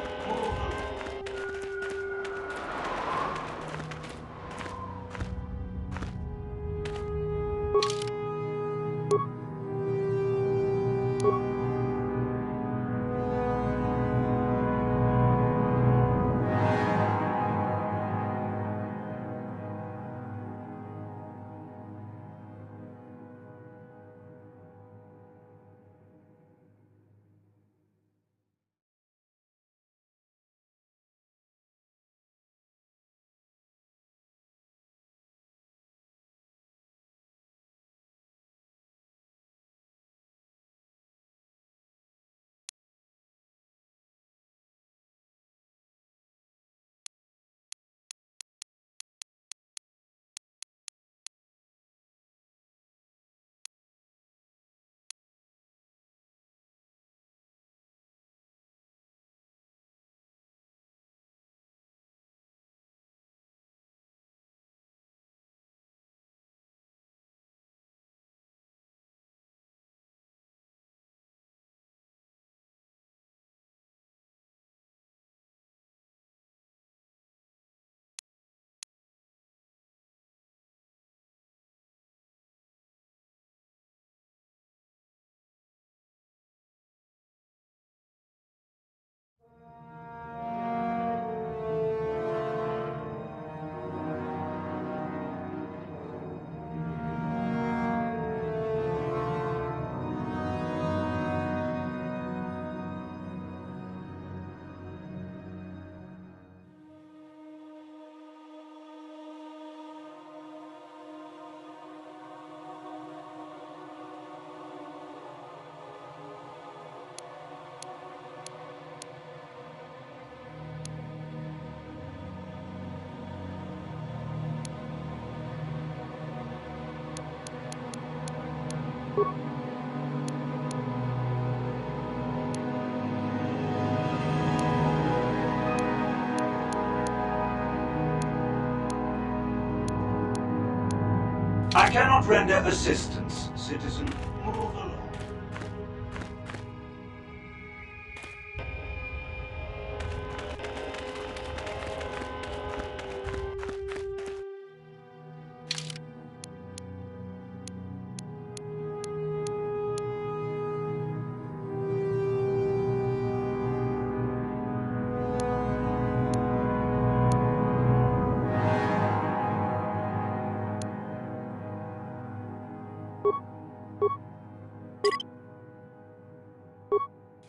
I cannot render assistance, citizen. Move along.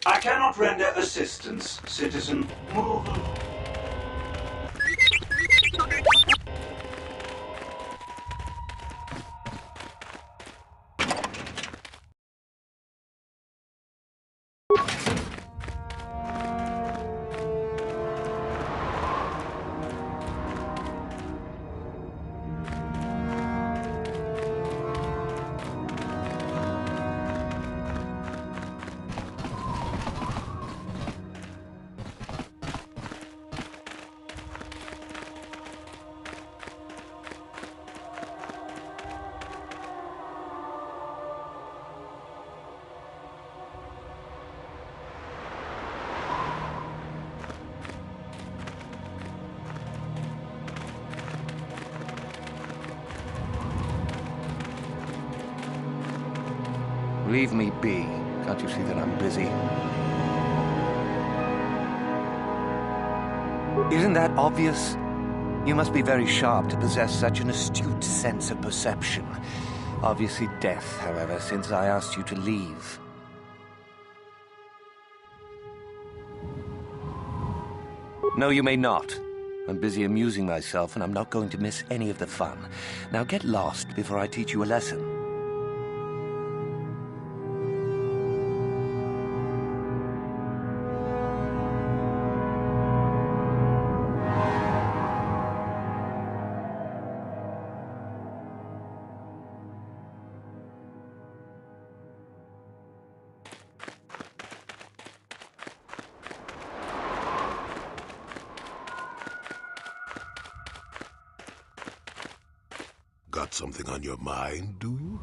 I cannot render assistance, citizen. Move along. Leave me be. Can't you see that I'm busy? Isn't that obvious? You must be very sharp to possess such an astute sense of perception. Obviously death, however, since I asked you to leave. No, you may not. I'm busy amusing myself, and I'm not going to miss any of the fun. Now get lost before I teach you a lesson. got something on your mind, do you?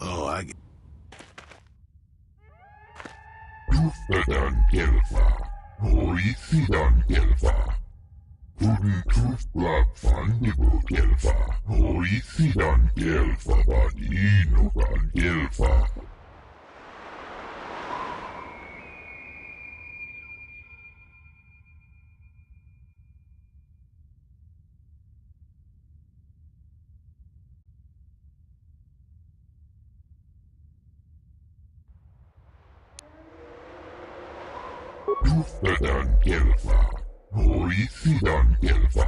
Oh, I get... Tuftadan Gelfa, Hoisidan Gelfa, Huden Tufblab Fandibo Gelfa, Hoisidan Gelfa, Badinogan Gelfa. Tuftadan Gelfa, Hoisidan Gelfa,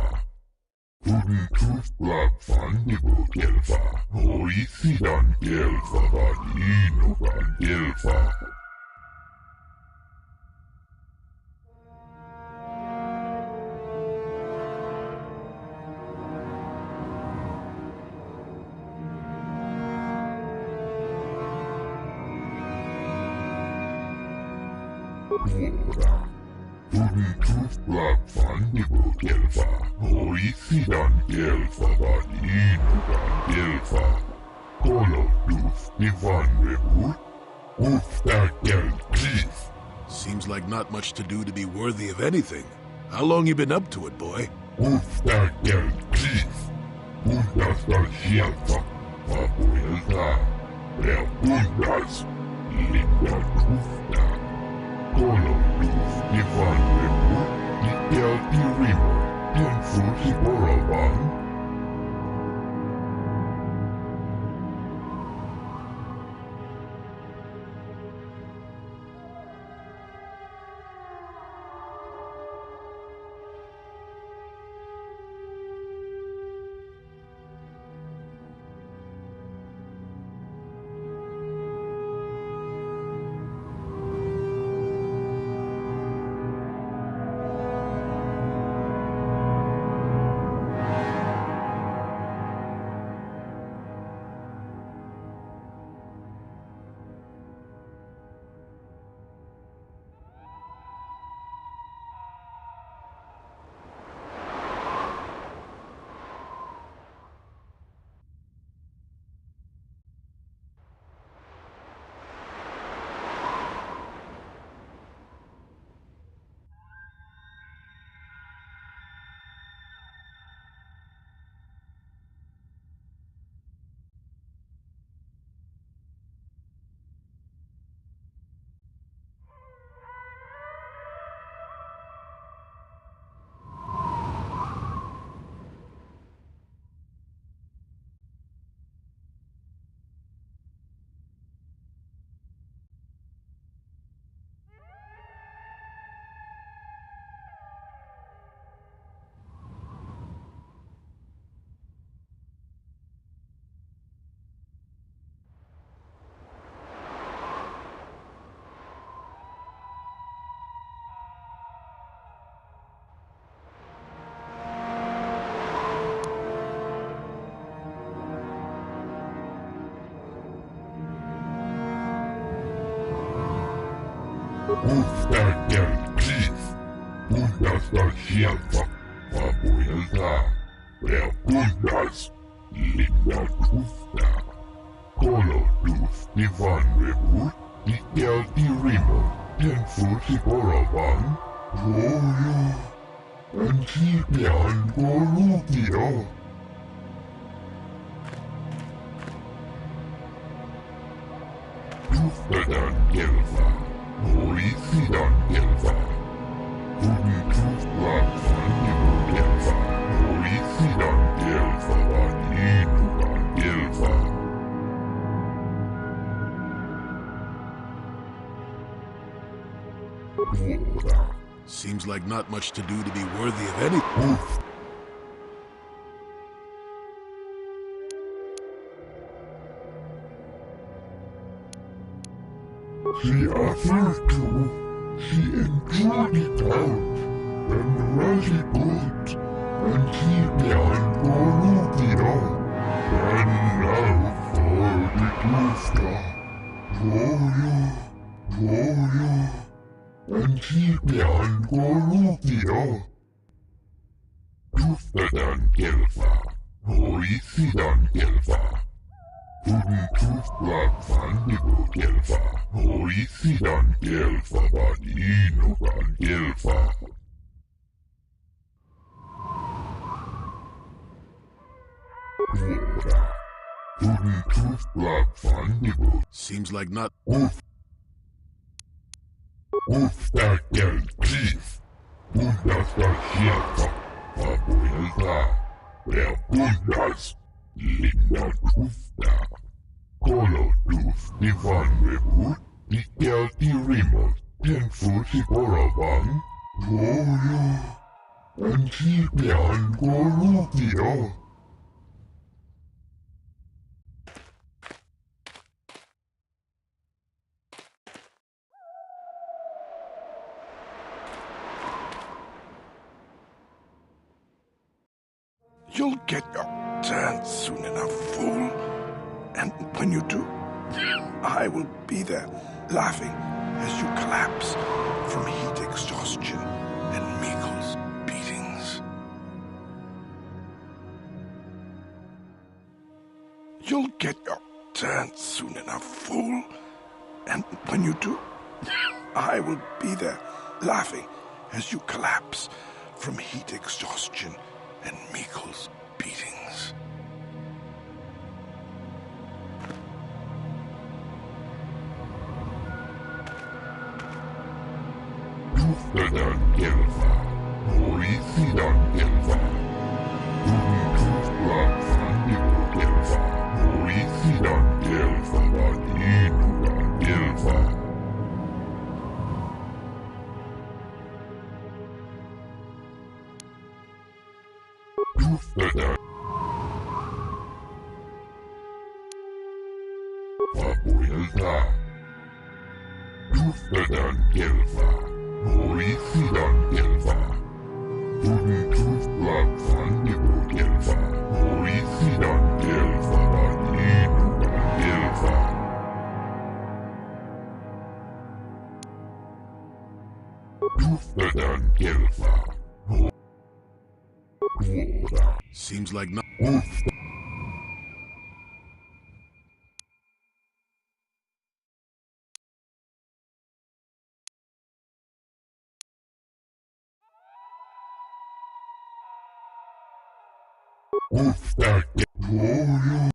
Huden Tufblab Fandibo Gelfa, Hoisidan Gelfa, Badinogan Gelfa. Våra, Huden Tufblab Fandibo Gelfa, Hoisidan Gelfa, Badinogan Gelfa. Kolo Duf Divan Rehut, Ufta Gel Chief. Seems like not much to do to be worthy of anything. How long you been up to it, boy? Ufta Gel Chief. Undastal Shelfa, Papuelta. Der Undas, Linda Tufta. Kolo Duf Divan Rehut, Nikel Irimo, Tenfusi Korriban. Ufta Gel Chief. Undastal Shelfa, Papuelta. Der Undas, Linda Tufta. Kolo Duf Divan Rehut, Nikel Irimo, Tenfusi Korriban. Royo, Antipian Korrupio. Tuftadan Gelfa, Hoisidan Gelfa, Huden Tufblab Fandibo Gelfa, Hoisidan Gelfa, Badinogan Gelfa. Våra. Seems like not much to do to be worthy of any... She offered to, she enjoyed it out, and really good, and she began Korrupio, and now for the Tufta. Royo, and she began Korrupio. Tuftadan Gelfa, Hoisidan Gelfa. Tudentuf Blag Fandigo Gelfa. Hoisidan Gelfa Badinogan Gelfa. Quora. Tudentuf Blag Fandigo. Seems like not. Ufta Gel Chief. Bundas Gelfa. Fabuelta. Bundas. Linda Ufta. Kolo Duf Divan Rebut. Dikel Tirimos. Tenfusi Korriban. Toyo. Anchipian Korupio. You'll get your turn soon enough, fool. And when you do, I will be there, laughing as you collapse from heat exhaustion and Mikkel's beatings. You'll get your turn soon enough, fool. And when you do, I will be there, laughing as you collapse from heat exhaustion and Mikkel's beatings. Uftadan Gelfa. Hoisidan Gelfa. Tudentuf Blag Fandigo Gelfa. Hoisidan Gelfa Badinogan Gelfa. Uftadan. Fabuelta. Uftadan Gelfa. Hoisidan Gelfa. Tudentuf Blag Fandigo Gelfa. Hoisidan Gelfa Badinogan Gelfa. Uftadan Gelfa. Quora. Seems like not. Ufta Toyo.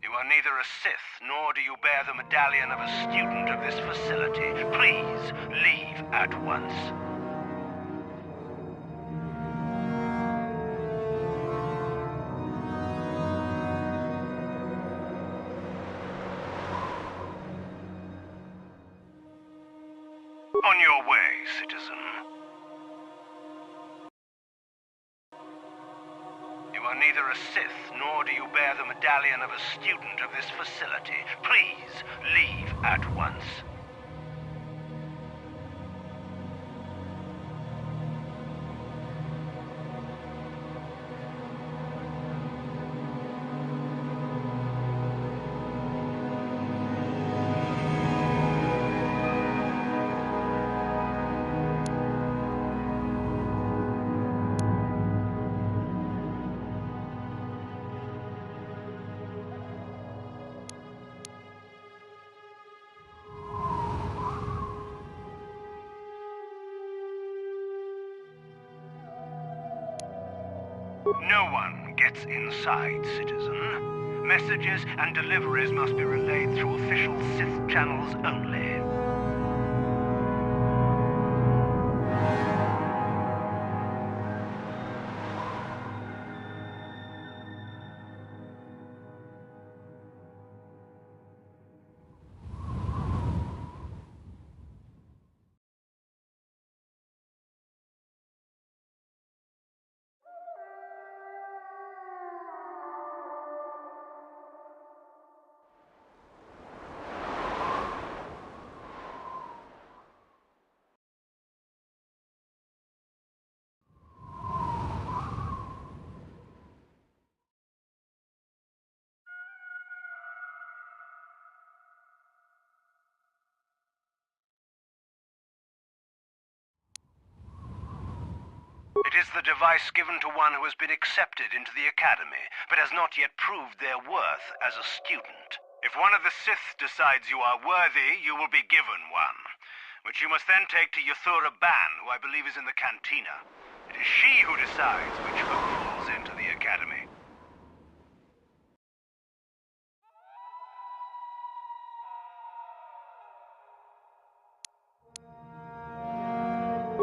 You are neither a Sith, nor do you bear the medallion of a student of this facility. Please, leave at once. On your way, citizen. You are neither a Sith, nor do you bear the medallion of a student of this facility. Please, leave at once. No one gets inside, citizen. Messages and deliveries must be relayed through official Sith channels only. It is the device given to one who has been accepted into the Academy, but has not yet proved their worth as a student. If one of the Sith decides you are worthy, you will be given one, which you must then take to Yathura Ban, who I believe is in the cantina. It is she who decides which fool falls into the Academy.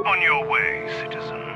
On your way, citizen.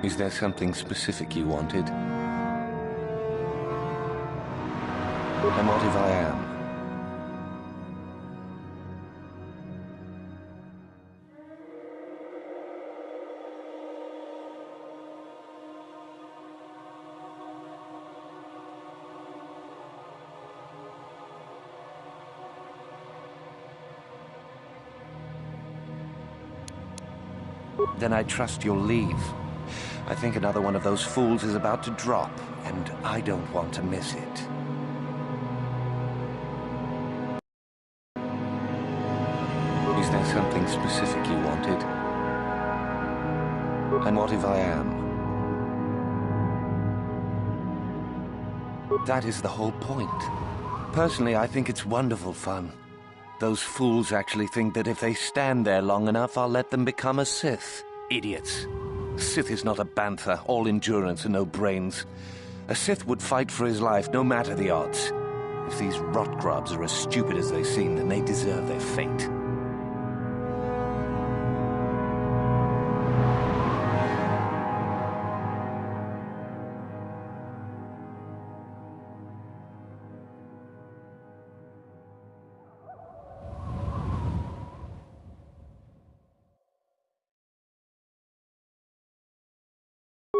Is there something specific you wanted? And what if I am? Then I trust you'll leave. I think another one of those fools is about to drop, and I don't want to miss it. Is there something specific you wanted? And what if I am? That is the whole point. Personally, I think it's wonderful fun. Those fools actually think that if they stand there long enough, I'll let them become a Sith. Idiots. Sith is not a bantha, all endurance and no brains. A Sith would fight for his life, no matter the odds. If these rot grubs are as stupid as they seem, then they deserve their fate.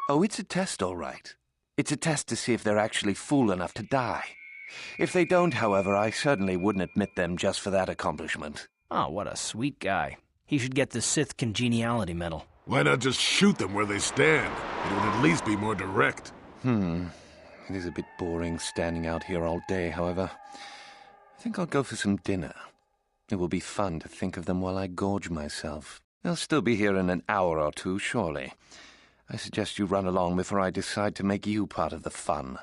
Oh, it's a test, all right. It's a test to see if they're actually fool enough to die. If they don't, however, I certainly wouldn't admit them just for that accomplishment. Oh, what a sweet guy. He should get the Sith Congeniality Medal. Why not just shoot them where they stand? It would at least be more direct. It is a bit boring standing out here all day, however. I think I'll go for some dinner. It will be fun to think of them while I gorge myself. They'll still be here in an hour or two, surely. I suggest you run along before I decide to make you part of the fun.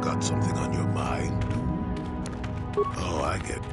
Got something on your mind? Oh, I get it.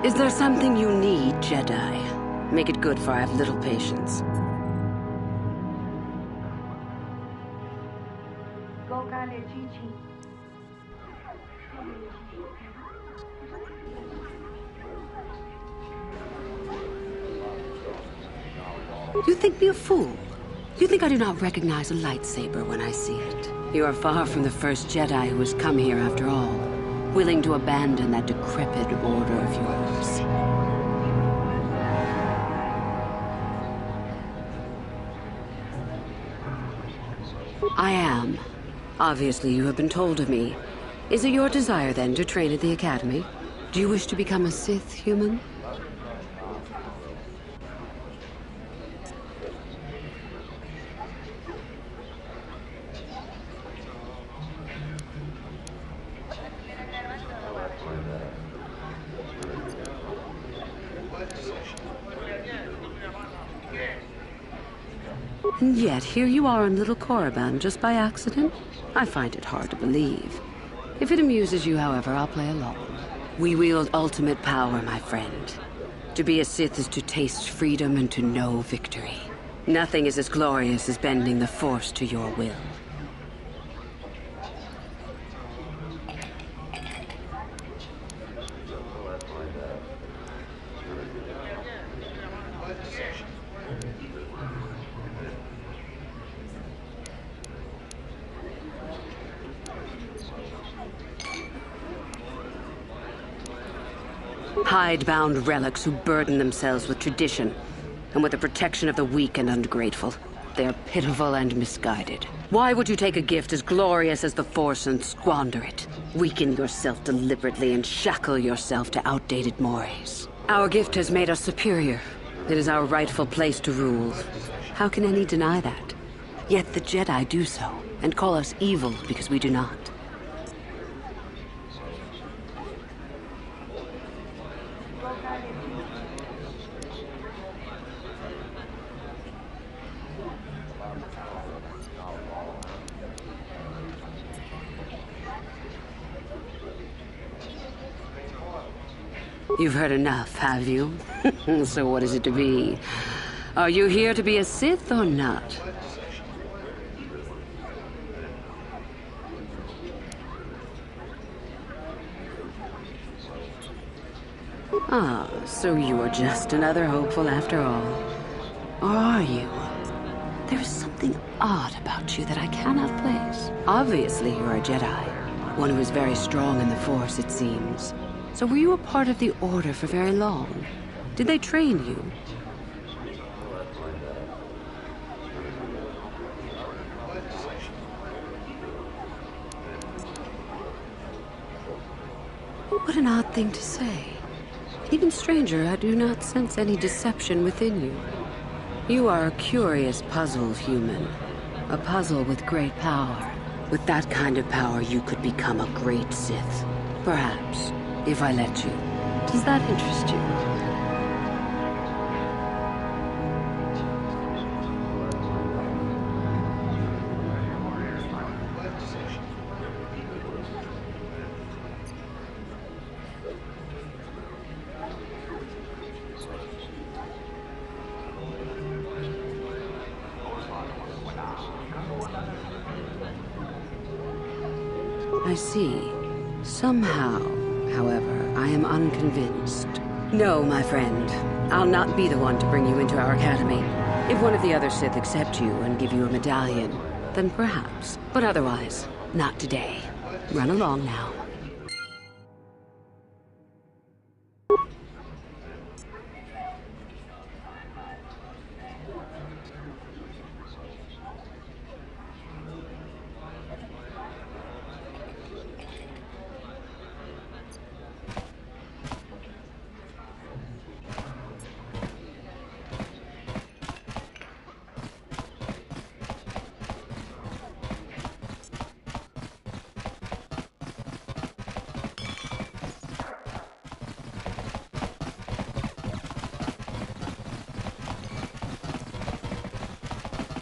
Is there something you need, Jedi? Make it good, for I have little patience. You think me a fool? You think I do not recognize a lightsaber when I see it? You are far from the first Jedi who has come here after all, willing to abandon that decrepit order of yours. I am. Obviously, you have been told of me. Is it your desire, then, to train at the Academy? Do you wish to become a Sith human? And yet, here you are in Little Korriban just by accident? I find it hard to believe. If it amuses you, however, I'll play along. We wield ultimate power, my friend. To be a Sith is to taste freedom and to know victory. Nothing is as glorious as bending the Force to your will. Hide-bound relics who burden themselves with tradition and with the protection of the weak and ungrateful. They are pitiful and misguided. Why would you take a gift as glorious as the Force and squander it? Weaken yourself deliberately and shackle yourself to outdated mores. Our gift has made us superior. It is our rightful place to rule. How can any deny that? Yet the Jedi do so, and call us evil because we do not. You've heard enough, have you? So what is it to be? Are you here to be a Sith or not? Ah, so you are just another hopeful after all. Or are you? There is something odd about you that I cannot place. Obviously, you are a Jedi. One who is very strong in the Force, it seems. So were you a part of the Order for very long? Did they train you? What an odd thing to say. Even stranger, I do not sense any deception within you. You are a curious puzzle human. A puzzle with great power. With that kind of power, you could become a great Sith. Perhaps. If I let you. Does that interest you? I see. Somehow, however, I am unconvinced. No, my friend. I'll not be the one to bring you into our academy. If one of the other Sith accept you and give you a medallion, then perhaps. But otherwise, not today. Run along now.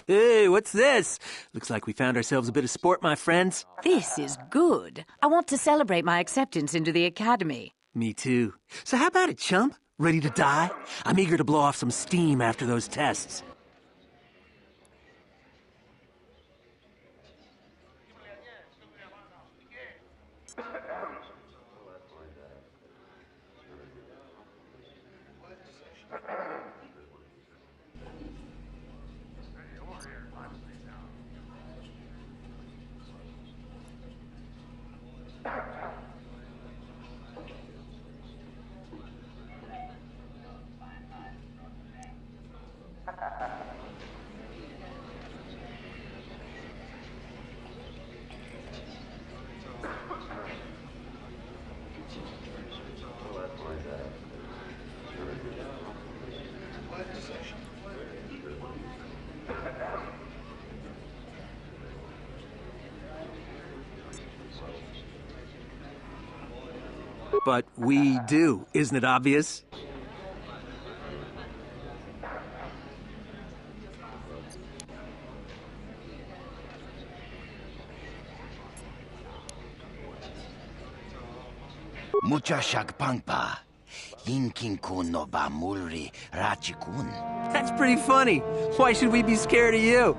Hey, what's this? Looks like we found ourselves a bit of sport, my friends. This is good. I want to celebrate my acceptance into the academy. Me too. So how about it, chump? Ready to die? I'm eager to blow off some steam after those tests. But we do, isn't it obvious? Mucha shagpangpa. Yinkin kun no ba mulri rachikun. That's pretty funny. Why should we be scared of you?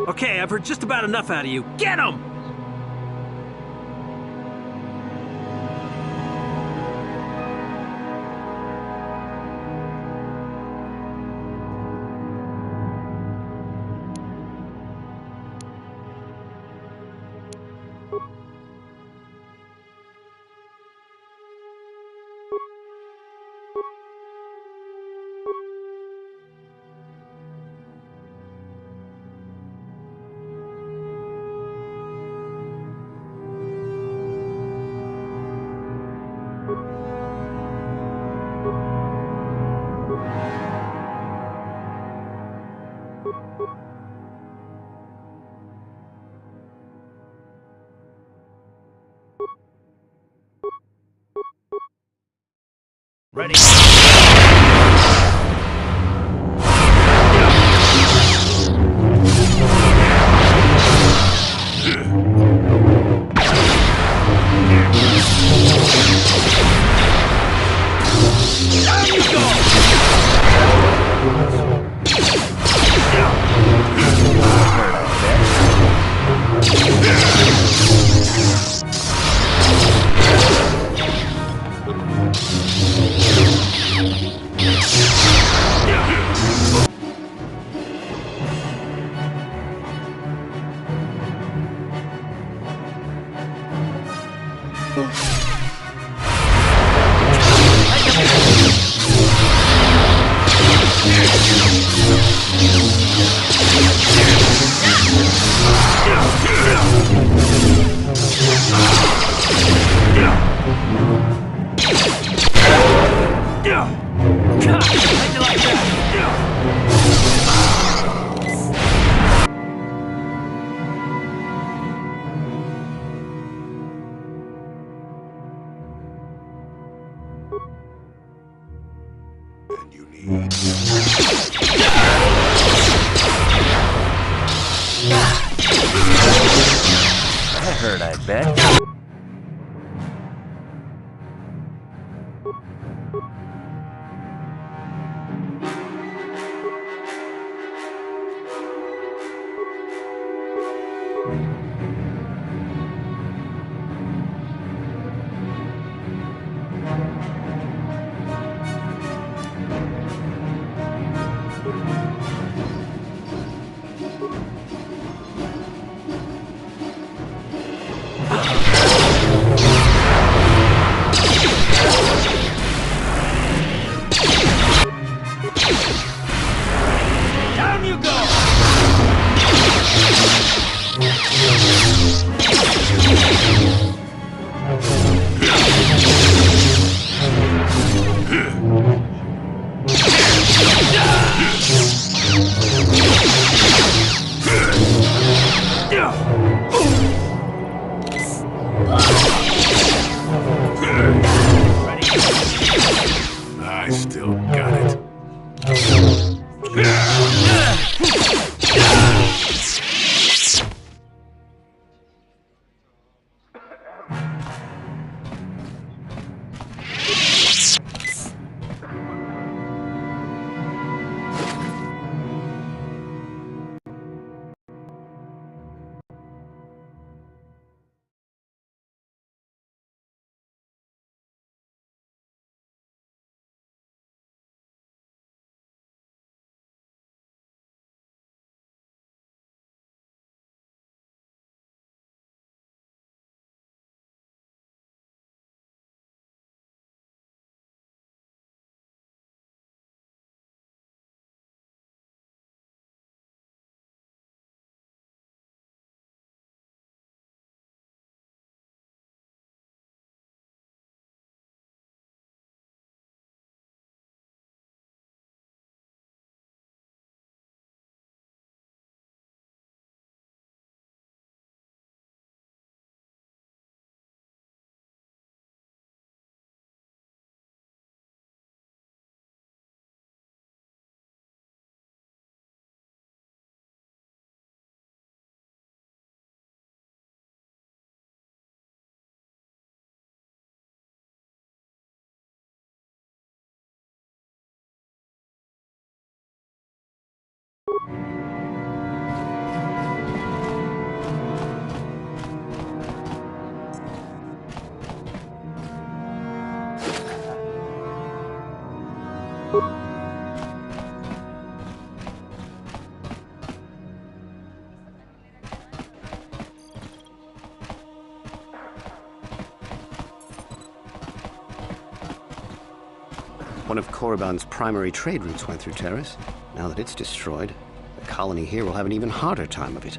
Okay, I've heard just about enough out of you. Get him! Ready. That hurt, I bet. I still got it. One of Korriban's primary trade routes went through Terrace. Now that it's destroyed, the colony here will have an even harder time of it.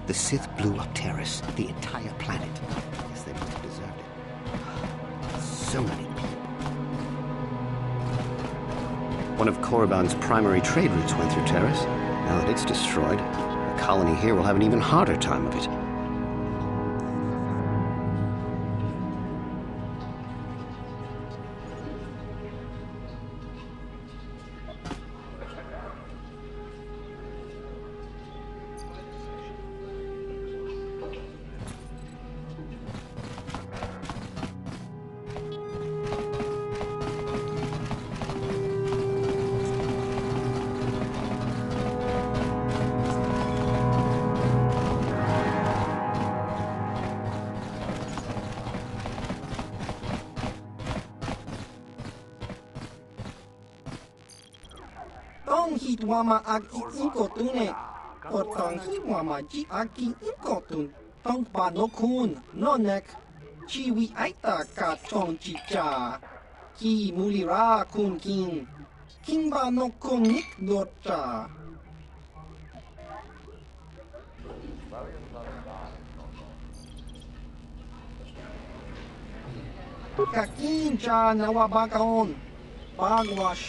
The Sith blew up Terrace, the entire planet. I guess they must have deserved it. So many people. One of Korriban's primary trade routes went through Terrace. Now that it's destroyed, the colony here will have an even harder time of it. Tong hit wama ag ikotune. Kotong hit wama ji aki ikotun. Tong pa no kun, no nek. Chiwi aita ka chong chicha. Ki mulira kun kin. Kimba no kun nik docha. Kakin cha nawabakaon. Pagwash.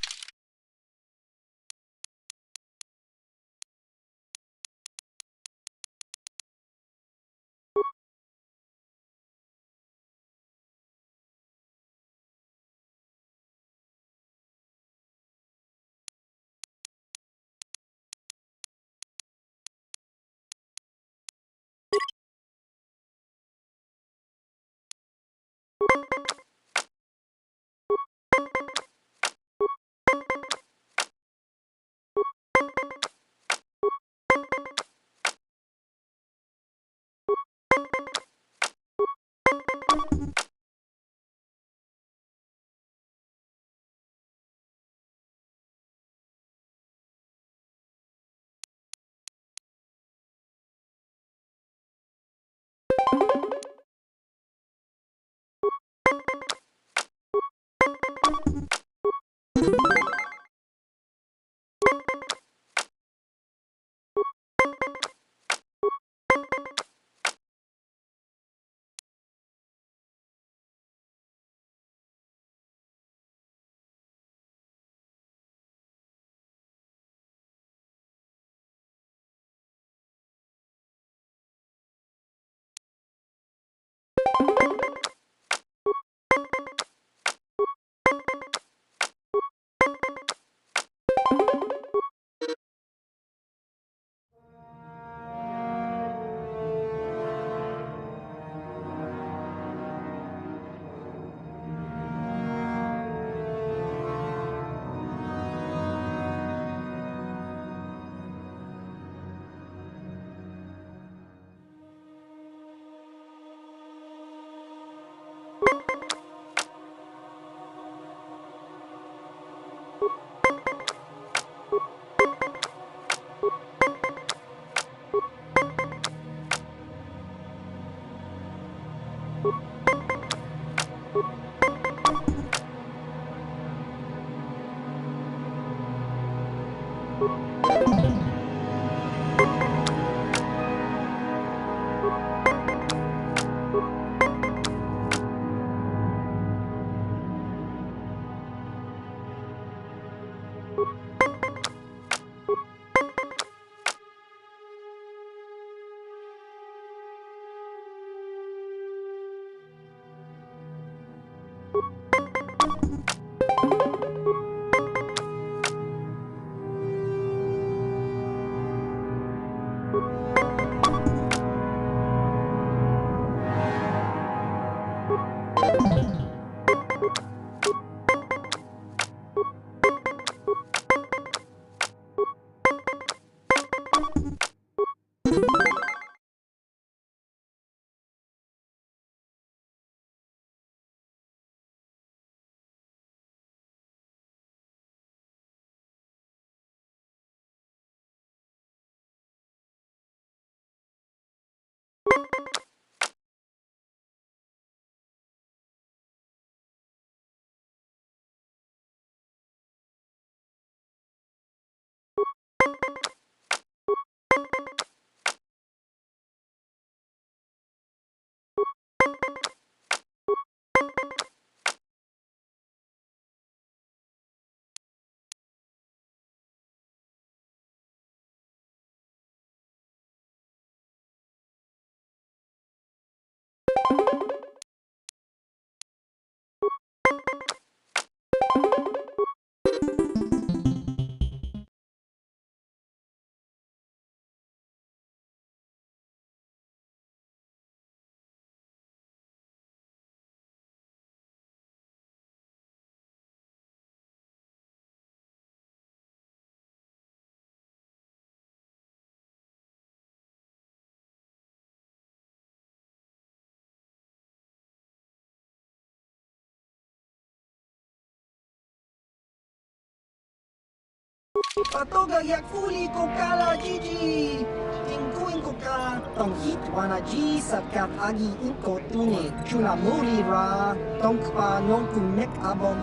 Patoga yak fuli ko kala Gigi. Tingkuin ko ka tong hit wana G sa kat agi inko tuni. Chula muli ra tong pa nong kumek abog.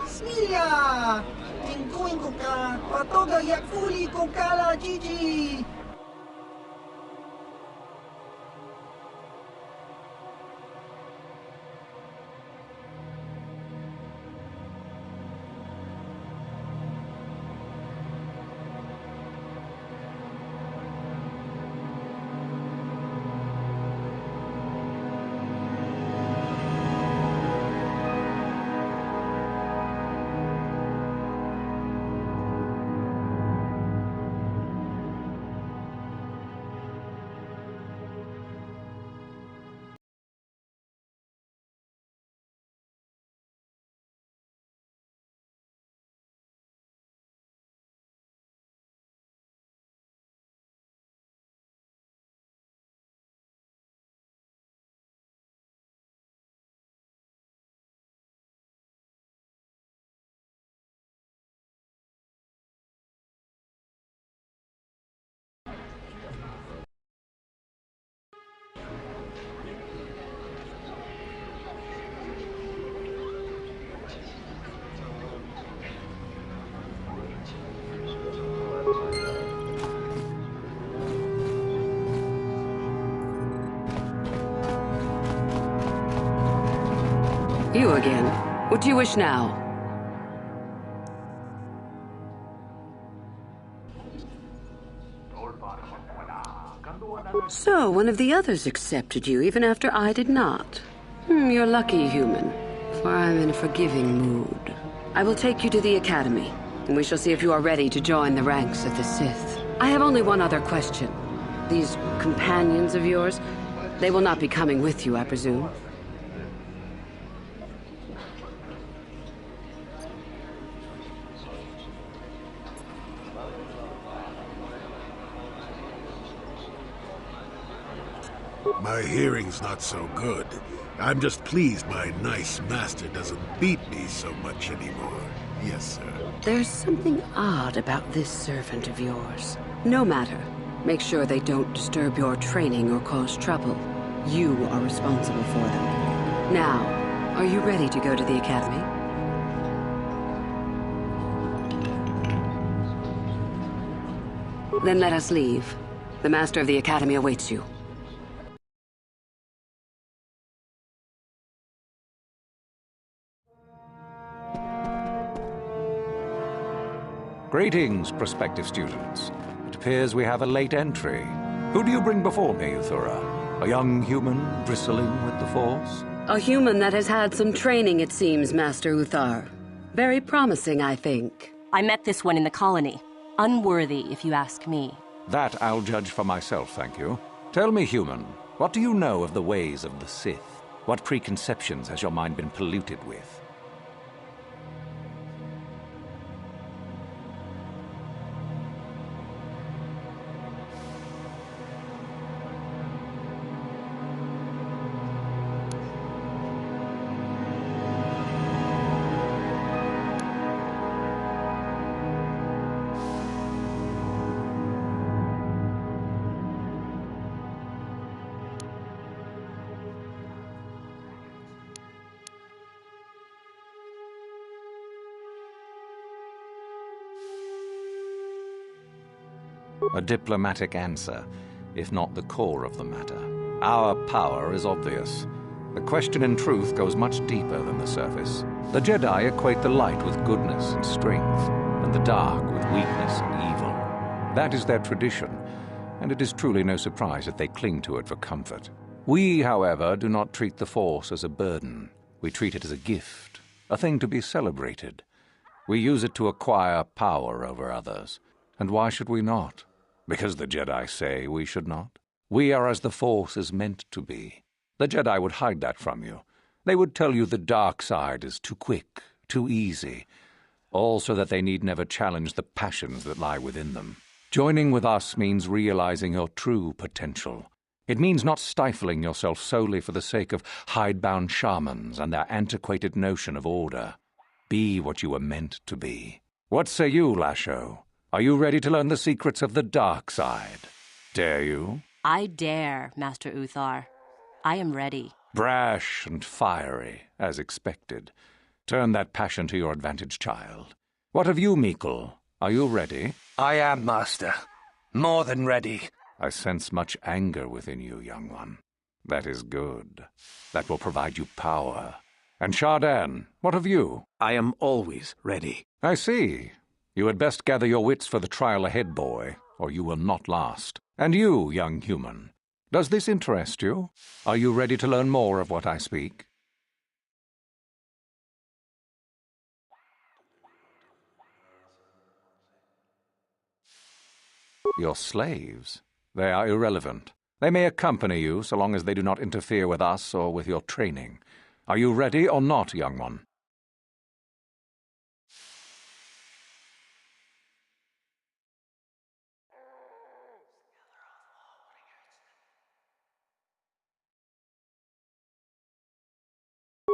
Smilia! Tingkuin ko ka patoga yak fuli ko kala Gigi. You again. What do you wish now? So, one of the others accepted you, even after I did not. You're lucky, human, for I'm in a forgiving mood. I will take you to the Academy, and we shall see if you are ready to join the ranks of the Sith. I have only one other question. These companions of yours, they will not be coming with you, I presume? My hearing's not so good. I'm just pleased my nice master doesn't beat me so much anymore. Yes, sir. There's something odd about this servant of yours. No matter. Make sure they don't disturb your training or cause trouble. You are responsible for them. Now, are you ready to go to the Academy? Then let us leave. The Master of the Academy awaits you. Greetings, prospective students. It appears we have a late entry. Who do you bring before me, Uthura? A young human bristling with the Force? A human that has had some training, it seems, Master Uthar. Very promising, I think. I met this one in the colony. Unworthy, if you ask me. That I'll judge for myself, thank you. Tell me, human, what do you know of the ways of the Sith? What preconceptions has your mind been polluted with? A diplomatic answer, if not the core of the matter. Our power is obvious. The question in truth goes much deeper than the surface. The Jedi equate the light with goodness and strength, and the dark with weakness and evil. That is their tradition, and it is truly no surprise that they cling to it for comfort. We, however, do not treat the Force as a burden. We treat it as a gift, a thing to be celebrated. We use it to acquire power over others. And why should we not? Because the Jedi say we should not. We are as the Force is meant to be. The Jedi would hide that from you. They would tell you the dark side is too quick, too easy, all so that they need never challenge the passions that lie within them. Joining with us means realizing your true potential. It means not stifling yourself solely for the sake of hidebound shamans and their antiquated notion of order. Be what you were meant to be. What say you, Lasho? Are you ready to learn the secrets of the dark side? Dare you? I dare, Master Uthar. I am ready. Brash and fiery, as expected. Turn that passion to your advantage, child. What of you, Mikkel? Are you ready? I am, Master. More than ready. I sense much anger within you, young one. That is good. That will provide you power. And Chardin, what of you? I am always ready. I see. You had best gather your wits for the trial ahead, boy, or you will not last. And you, young human, does this interest you? Are you ready to learn more of what I speak? Your slaves? They are irrelevant. They may accompany you so long as they do not interfere with us or with your training. Are you ready or not, young one?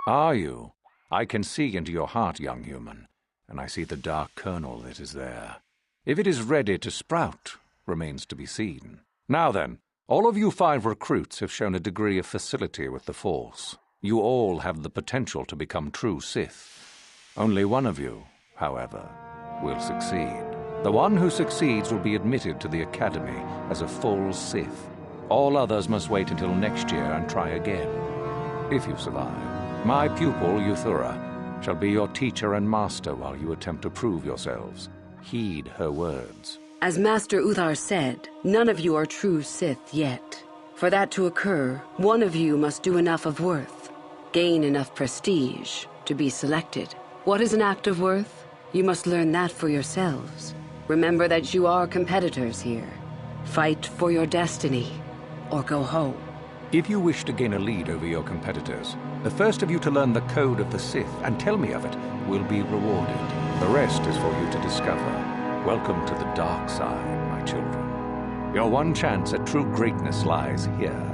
Are you? I can see into your heart, young human, and I see the dark kernel that is there. If it is ready to sprout, remains to be seen. Now then, all of you 5 recruits have shown a degree of facility with the Force. You all have the potential to become true Sith. Only one of you, however, will succeed. The one who succeeds will be admitted to the Academy as a full Sith. All others must wait until next year and try again. If you survive. My pupil, Euthura, shall be your teacher and master while you attempt to prove yourselves. Heed her words. As Master Uthar said, none of you are true Sith yet. For that to occur, one of you must do enough of worth, gain enough prestige to be selected. What is an act of worth? You must learn that for yourselves. Remember that you are competitors here. Fight for your destiny, or go home. If you wish to gain a lead over your competitors, the first of you to learn the code of the Sith and tell me of it will be rewarded. The rest is for you to discover. Welcome to the dark side, my children. Your one chance at true greatness lies here.